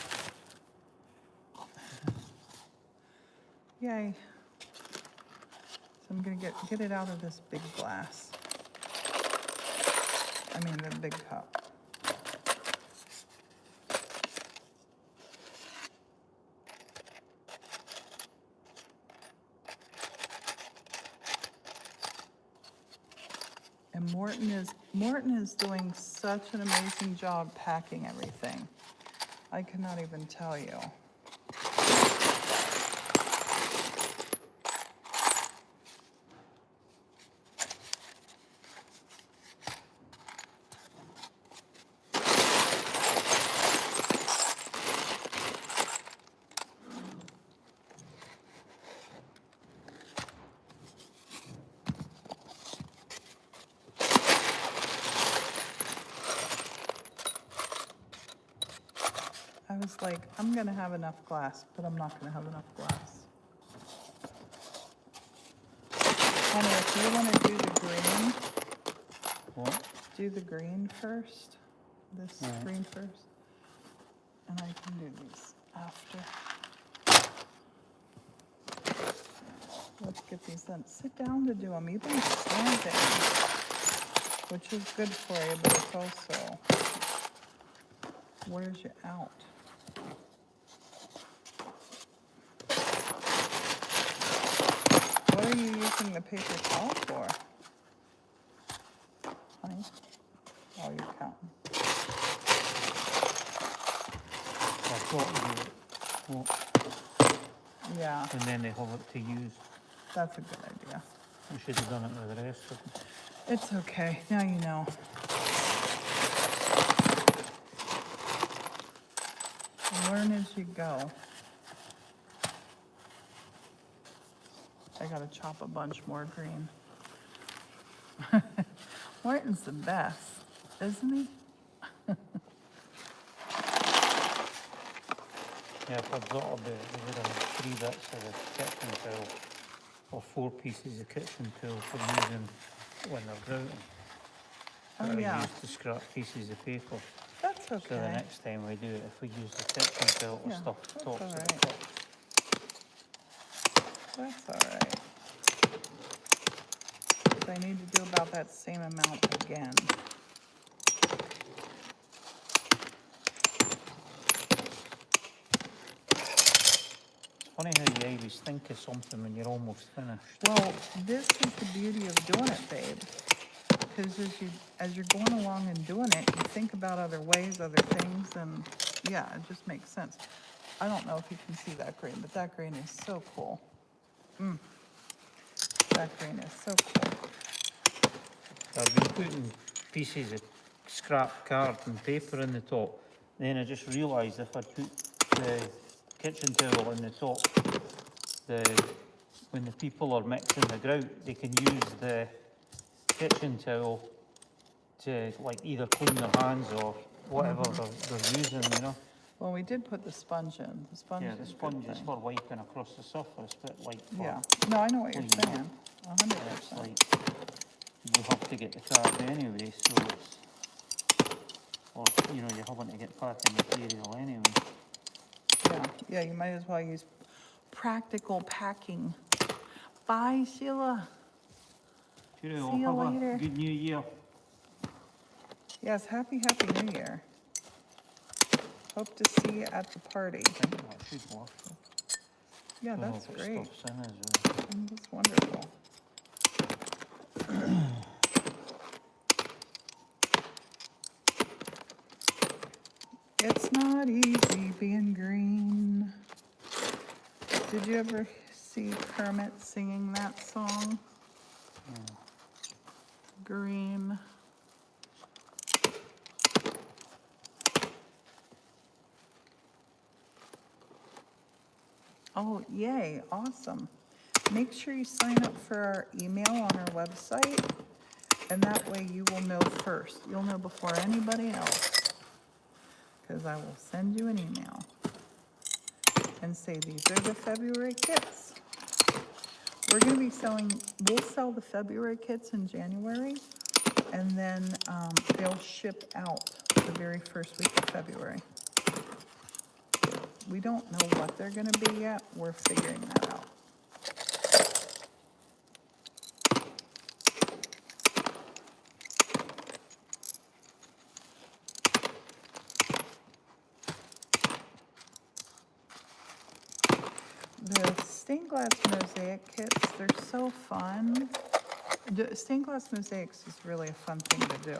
Yay. So I'm gonna get it out of this big glass. I mean, the big cup. And Morton is doing such an amazing job packing everything. I cannot even tell you. I was like, I'm gonna have enough glass, but I'm not gonna have enough glass. Honey, if you wanna do the green, What? do the green first, this Alright. green first, and I can do these after. Let's get these done. Sit down to do them. You've been standing, which is good for you, but it's also wears you out. What are you using the paper towel for? Honey? Oh, you're counting. I thought you would, Yeah, and then they have it to use. that's a good idea. I should have done it with the rest of them. It's okay. Now you know. Learn as you go. I gotta chop a bunch more green. Morton's the best, isn't he? Yeah, if I've got a bit, we would have 3 bits of the kitchen towel, or 4 pieces of kitchen towel for using when they're grouting. Oh, That I yeah. use to scrap pieces of paper. That's So the okay. next time we do it, if we use the kitchen towel to Yeah, stuff the that's tops all of the right. cups. That's all right. So I need to do about that same amount again. It's funny how you always think of something when you're almost finished. Well, this is the beauty of doing it, babe. Because as you're going along and doing it, you think about other ways, other things, and yeah, it just makes sense. I don't know if you can see that green, but that green is so cool. That green is so cool. I've been putting pieces of scrap card and paper in the top. Then I just realised if I put the kitchen towel in the top, when the people are mixing the grout, they can use the kitchen towel to like either clean their hands or whatever they're using, you know. Well, we did put the sponge in. The sponge Yeah, is the a good sponge is thing. for wiping across the surface, but like for, Yeah, no, I know what you're cleaning. saying, it's 100%. like you have to get the card anyway, so it's, or you know, you're having to get packing material anyway. Yeah, you might as well use practical packing. Bye, Sheila. Cheerio, See you have later. a good new year. Yes, happy New Year. Hope to see you at the party. I think that should work. Yeah, Oh, that's but great. stuff's in as well. That's wonderful. It's not easy being green. Did you ever see Kermit singing that song? Green. Oh, yay, awesome. Make sure you sign up for our email on our website, and that way you will know first. You'll know before anybody else, because I will send you an email and say, these are the February kits. We're gonna be we'll sell the February kits in January, and then they'll ship out the very first week of February. We don't know what they're gonna be yet. We're figuring that out. The stained glass mosaic kits, they're so fun. Stained glass mosaics is really a fun thing to do.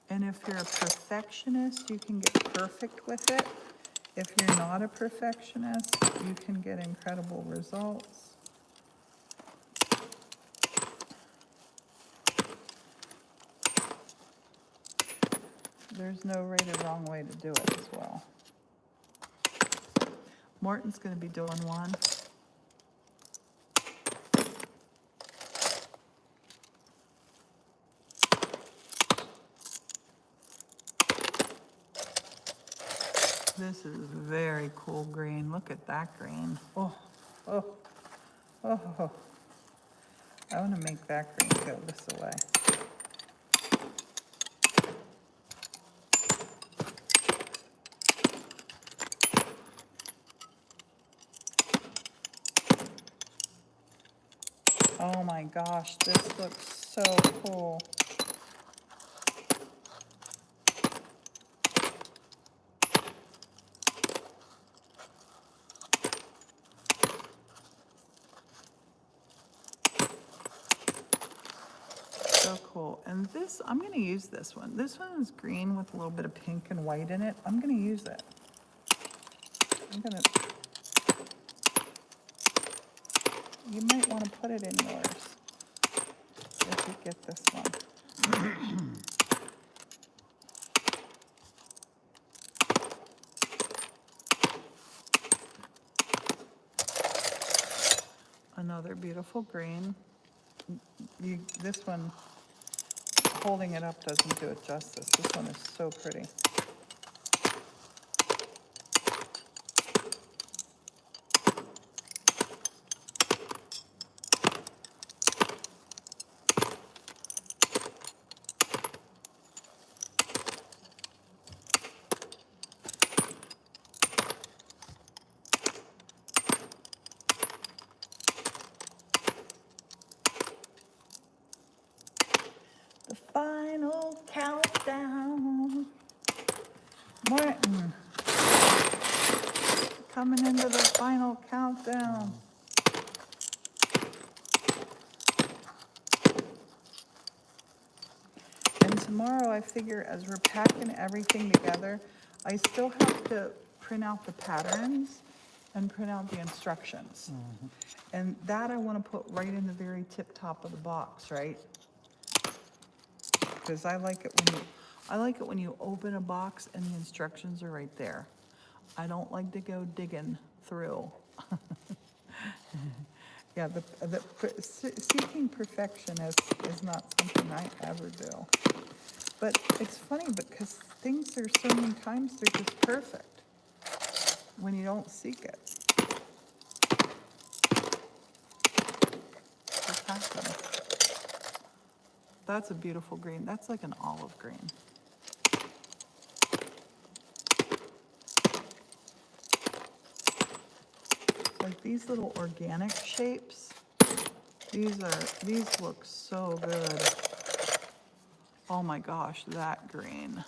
And if you're a perfectionist, you can get perfect with it. If you're not a perfectionist, you can get incredible results. There's no right or wrong way to do it as well. Morton's going to be doing one. This is very cool green. Look at that green. Oh, oh, oh, oh. I want to make that green go this way. Oh my gosh, this looks so cool. So cool. And this, I'm going to use this one. This one is green with a little bit of pink and white in it. I'm going to use it. You might want to put it in yours if you get this one. Another beautiful green. This one, holding it up doesn't do it justice. This one is so pretty. The final countdown. Morton. Coming into the final countdown. And tomorrow I figure as we're packing everything together, I still have to print out the patterns and print out the instructions. And that I want to put right in the very tip top of the box, right? Because I like it when you open a box and the instructions are right there. I don't like to go digging through. Yeah, seeking perfection is not something I ever do. But it's funny because things are so many times they're just perfect when you don't seek it. Just happens. That's a beautiful green. That's like an olive green. Like these little organic shapes, these look so good. Oh my gosh, that green.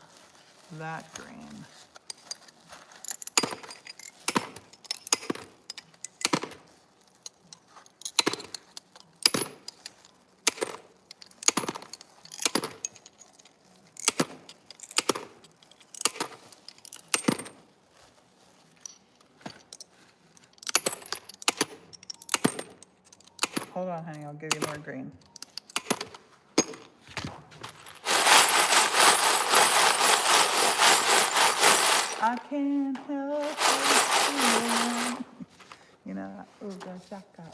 Hold on, honey, I'll give you more green. I can't help but feeling. You know, ooga shaka.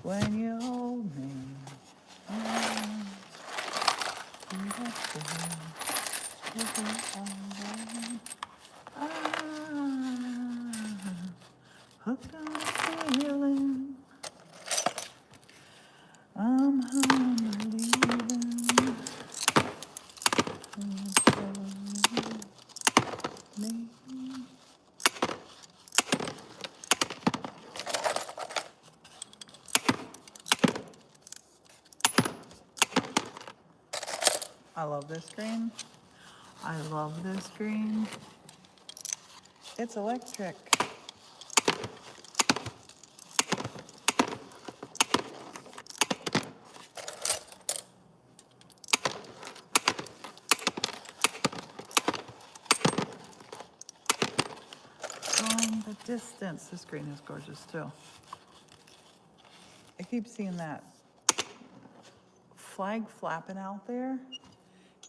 When you hold me, hooked on a feeling, I'm believing me. I love this green. I love this green. It's electric. From the distance, this green is gorgeous too. I keep seeing that flag flapping out there,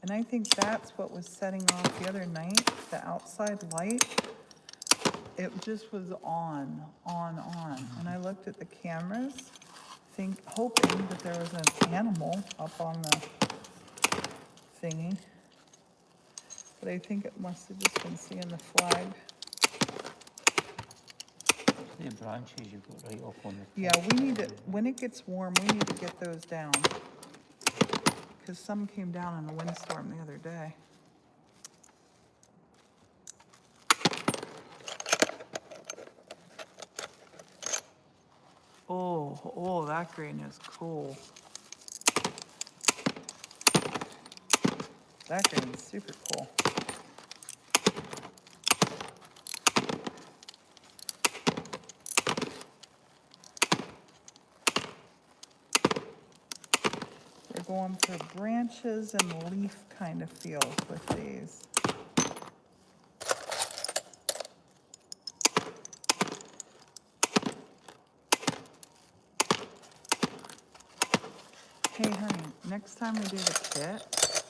and I think that's what was setting off the other night, the outside light. It just was on. And I looked at the cameras, hoping that there was an animal up on the thingy. But I think it must have just been seeing the flag. The branches you've got right up on the Yeah, we need to, when it gets warm, we need to get those down. Because some came down in a windstorm the other day. Oh, that green is cool. That green is super cool. We're going for branches and leaf kind of feels with these. Hey honey, next time we do the kit,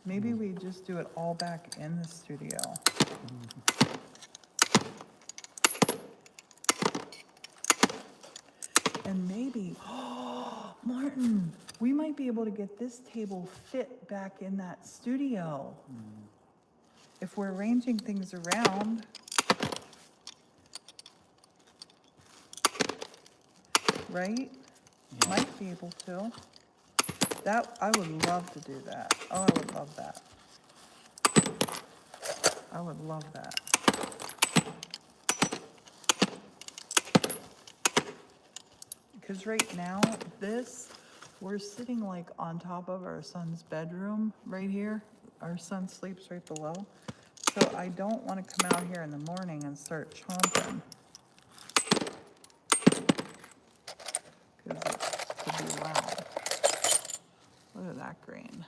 maybe we just do it all back in the studio. And maybe, Morton, we might be able to get this table fit back in that studio. If we're arranging things around. Right? Yeah. Might be able to. That, I would love to do that. Oh, I would love that. I would love that. Because right now, we're sitting like on top of our son's bedroom right here. Our son sleeps right below. So I don't want to come out here in the morning and start chomping. Because it could be loud. Look at that green.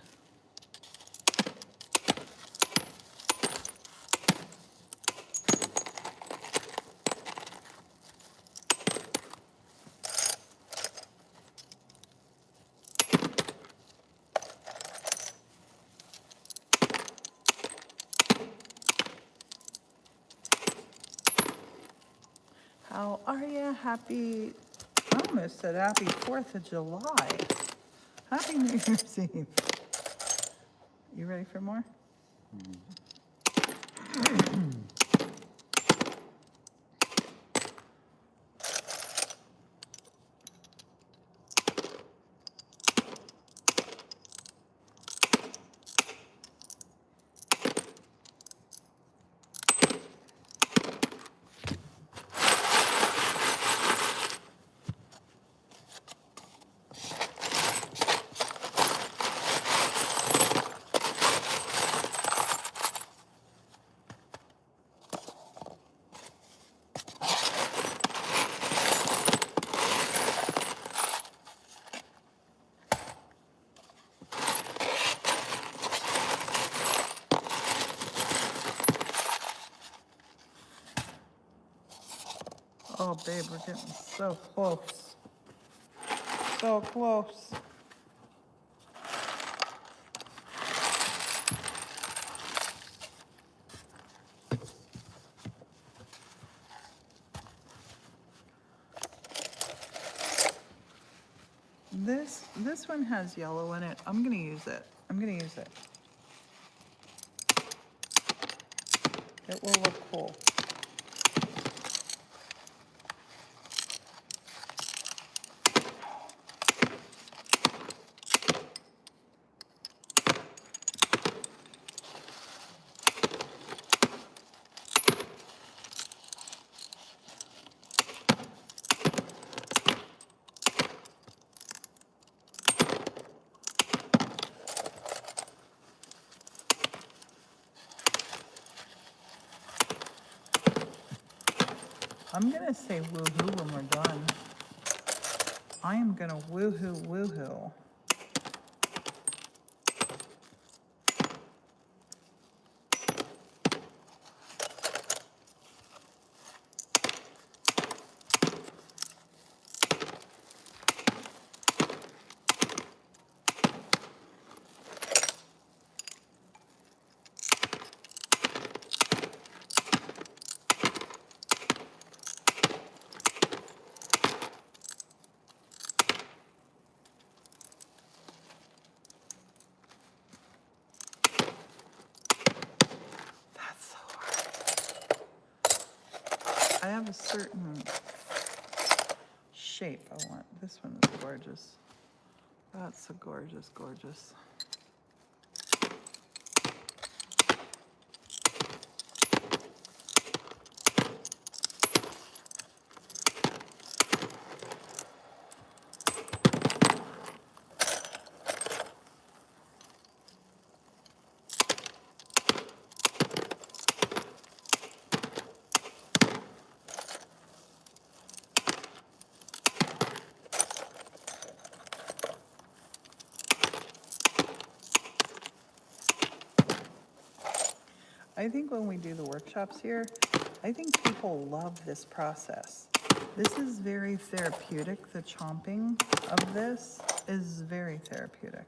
Aria, happy, I almost said happy 4th of July. Happy New Year's Eve. You ready for more? Oh, babe, we're getting so close. So close. This one has yellow in it. I'm gonna use it. I'm gonna use it. It will look cool. I'm gonna say woohoo when we're done. I am gonna woohoo woohoo. That's so hard. I have a certain shape I want. This one is gorgeous. That's so gorgeous, gorgeous. I think when we do the workshops here, I think people love this process. This is very therapeutic. The chomping of this is very therapeutic.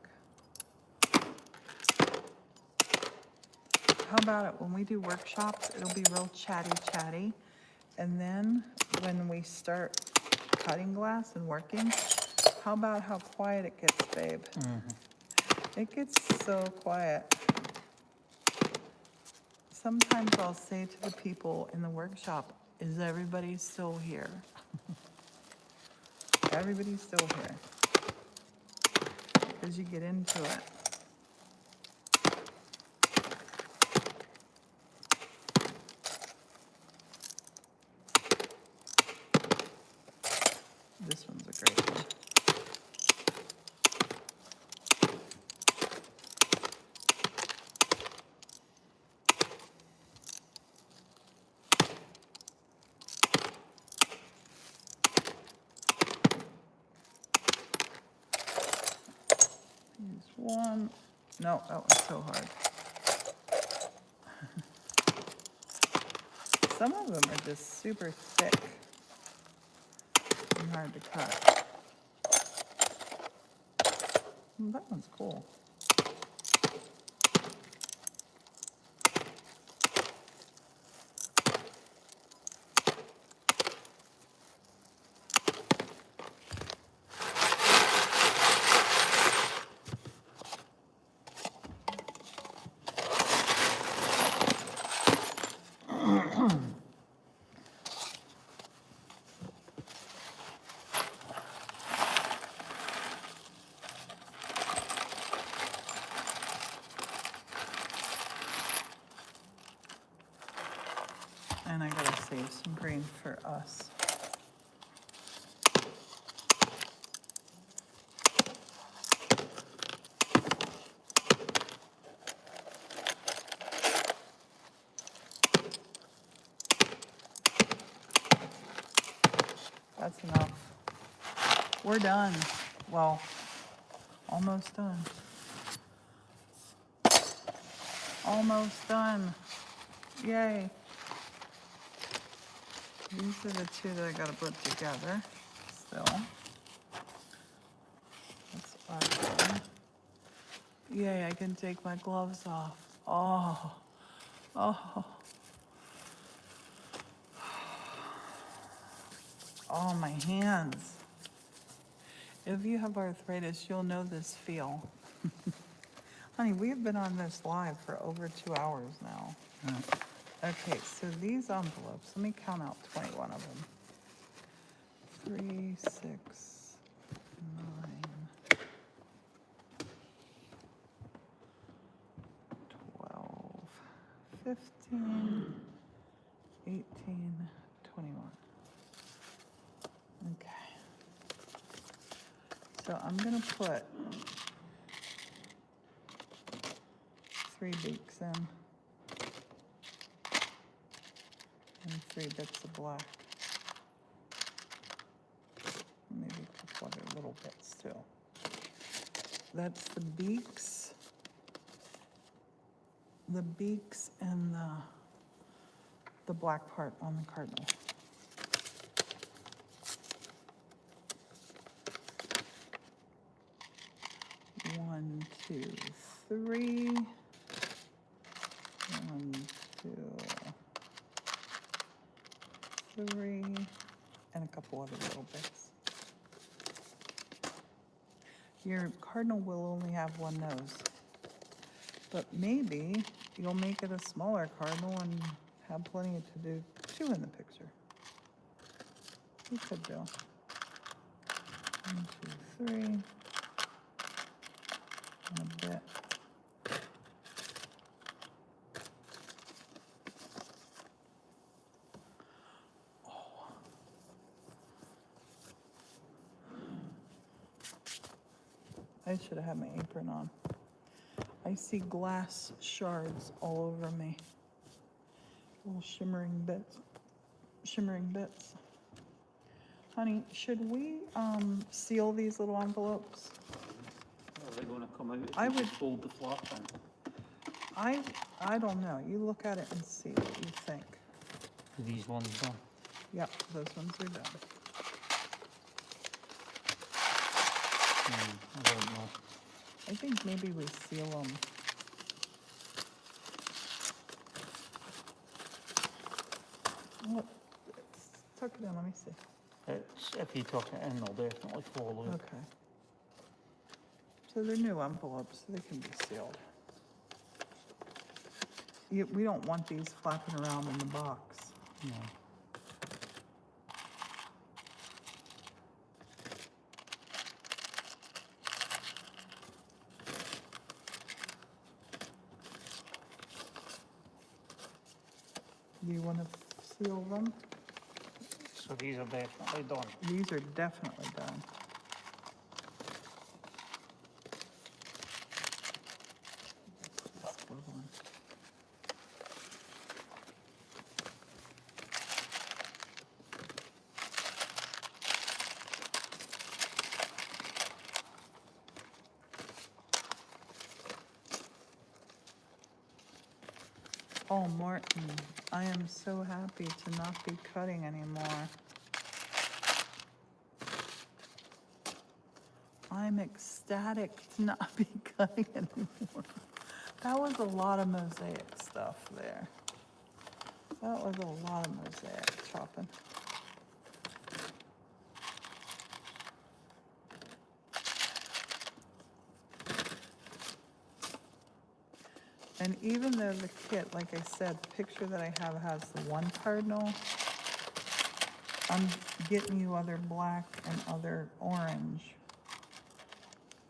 How about it, when we do workshops, it'll be real chatty. And then when we start cutting glass and working, how about how quiet it gets, babe? It gets so quiet. Sometimes I'll say to the people in the workshop, is everybody still here? Everybody's still here. Because you get into it. This one's a great one. Here's one. No, that was so hard. Some of them are just super thick and hard to cut. That one's cool. And I gotta save some green for us. That's enough. We're done. Well, almost done. Almost done. Yay. These are the two that I gotta put together still. That's awesome. Yay, I can take my gloves off. Oh, oh. Oh, my hands. If you have arthritis, you'll know this feel. Honey, we've been on this live for over 2 hours now. Okay, so these envelopes, let me count out 21 of them. 3, 6, 9, 12, 15, 18, 21. Okay. So I'm gonna put 3 beaks in. And 3 bits of black. Maybe a couple other little bits too. That's the beaks. The beaks and the black part on the cardinal. One, 2, 3. 1, 2, 3, and a couple other little bits. Your cardinal will only have one nose, but maybe you'll make it a smaller cardinal and have plenty to do 2 in the picture. You could do 1, 2, 3, and a bit. I should have had my apron on. I see glass shards all over me. Little shimmering bits. Shimmering bits. Honey, should we seal these little envelopes? Are they gonna come out if I you would- just fold the flap in? I don't know. You look at it and see what you think. Are these ones done? Yep, those ones are done. I don't know. I think maybe we seal them. Look, tuck it in, let me see. It's, if you tuck it in, they'll definitely fall out. Okay. So they're new envelopes, so they can be sealed. We don't want these flapping around in the box. No. Do you want to seal them? So these are definitely done. These are definitely done. This blue one. Oh, Morton, I am so happy to not be cutting anymore. I'm ecstatic to not be cutting anymore. That was a lot of mosaic stuff there. That was a lot of mosaic chopping. And even though the kit, like I said, the picture that I have has the one cardinal, I'm getting you other black and other orange.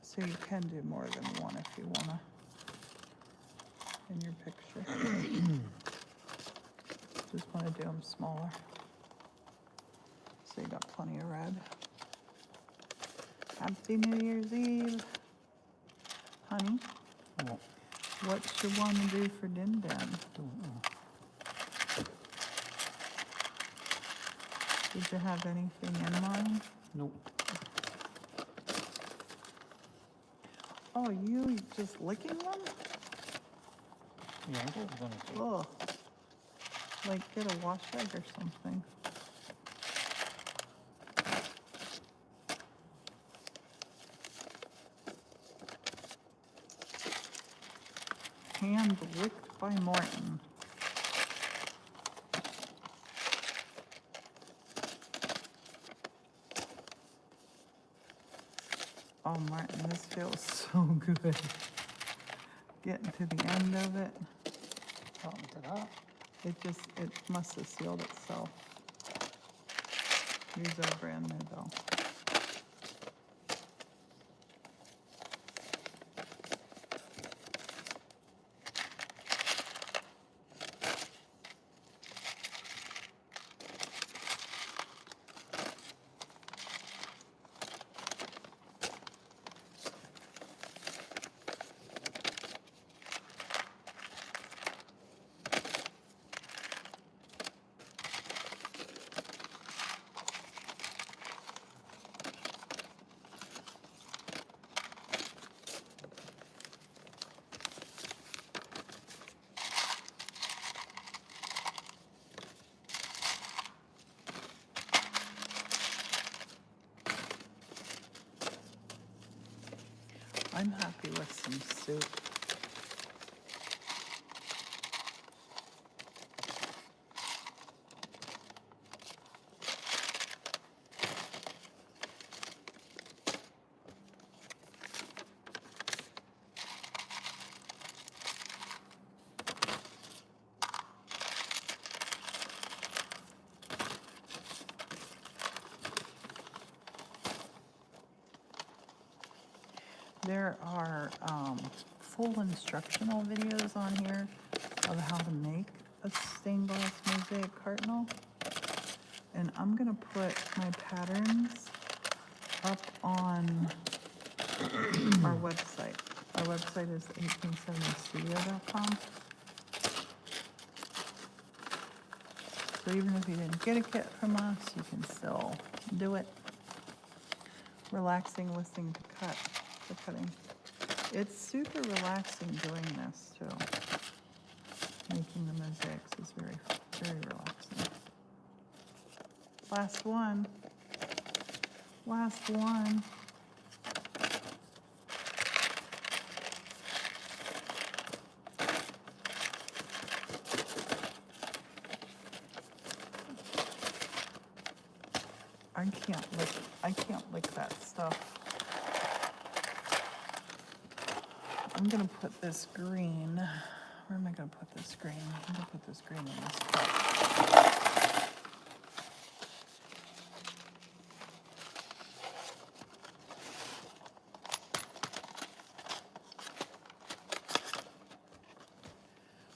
So you can do more than one if you wanna in your picture. Just want to do them smaller. So you got plenty of red. Happy New Year's Eve. Honey, What? what you want to do for Din Din? Don't know. Did you have anything in mind? Nope. Oh, you just licking them? Yeah, I was gonna say. Ugh. Like get a wash rag or something. Hand licked by Morton. Oh, Martin, this feels so good. Getting to the end of it. What happened to that? It must have sealed itself. These are brand new though. I'm happy with some soup. There are full instructional videos on here of how to make a stained glass mosaic cardinal. And I'm gonna put my patterns up on our website. Our website is the1870Studio.com. So even if you didn't get a kit from us, you can still do it. Relaxing listening to the cutting. It's super relaxing doing this too. Making the mosaics is very, very relaxing. Last one. Last one. I can't lick that stuff. I'm gonna put this green. Where am I gonna put this green? I'm gonna put this green in this cup.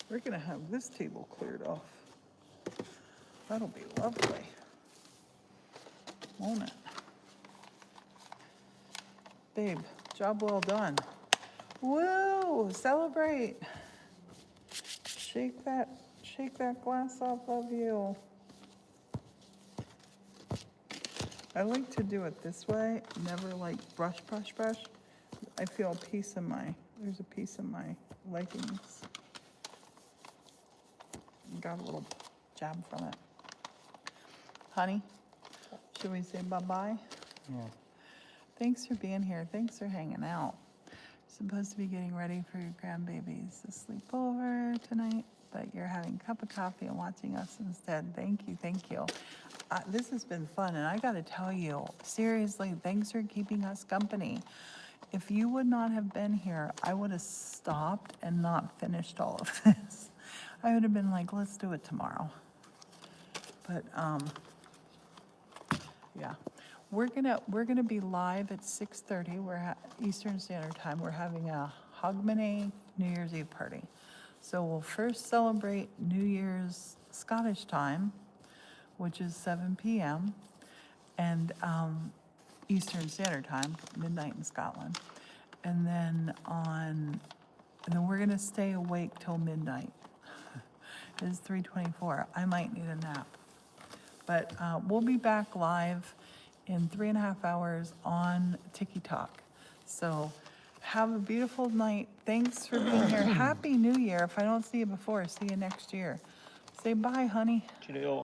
We're gonna have this table cleared off. That'll be lovely. Won't it? Babe, job well done. Woo! Celebrate. Shake that glass off of you. I like to do it this way, never like brush. I feel there's a piece of my leggings. Got a little jab from it. Honey, should we say bye-bye? Yeah. Thanks for being here. Thanks for hanging out. Supposed to be getting ready for your grandbabies to sleep over tonight, but you're having a cup of coffee and watching us instead. Thank you. This has been fun, and I got to tell you, seriously, thanks for keeping us company. If you would not have been here, I would have stopped and not finished all of this. I would have been like, let's do it tomorrow. But yeah. We're gonna be live at 6:30. We're Eastern Standard Time. We're having a Hogmanay New Year's Eve party. So we'll first celebrate New Year's Scottish time, which is 7 p.m., and Eastern Standard Time, midnight in Scotland. And then we're gonna stay awake till midnight. It's 3:24. I might need a nap. But we'll be back live in 3.5 hours on TikTok. So have a beautiful night. Thanks for being here. Happy New Year. If I don't see you before, see you next year. Say bye, honey. Cheerio.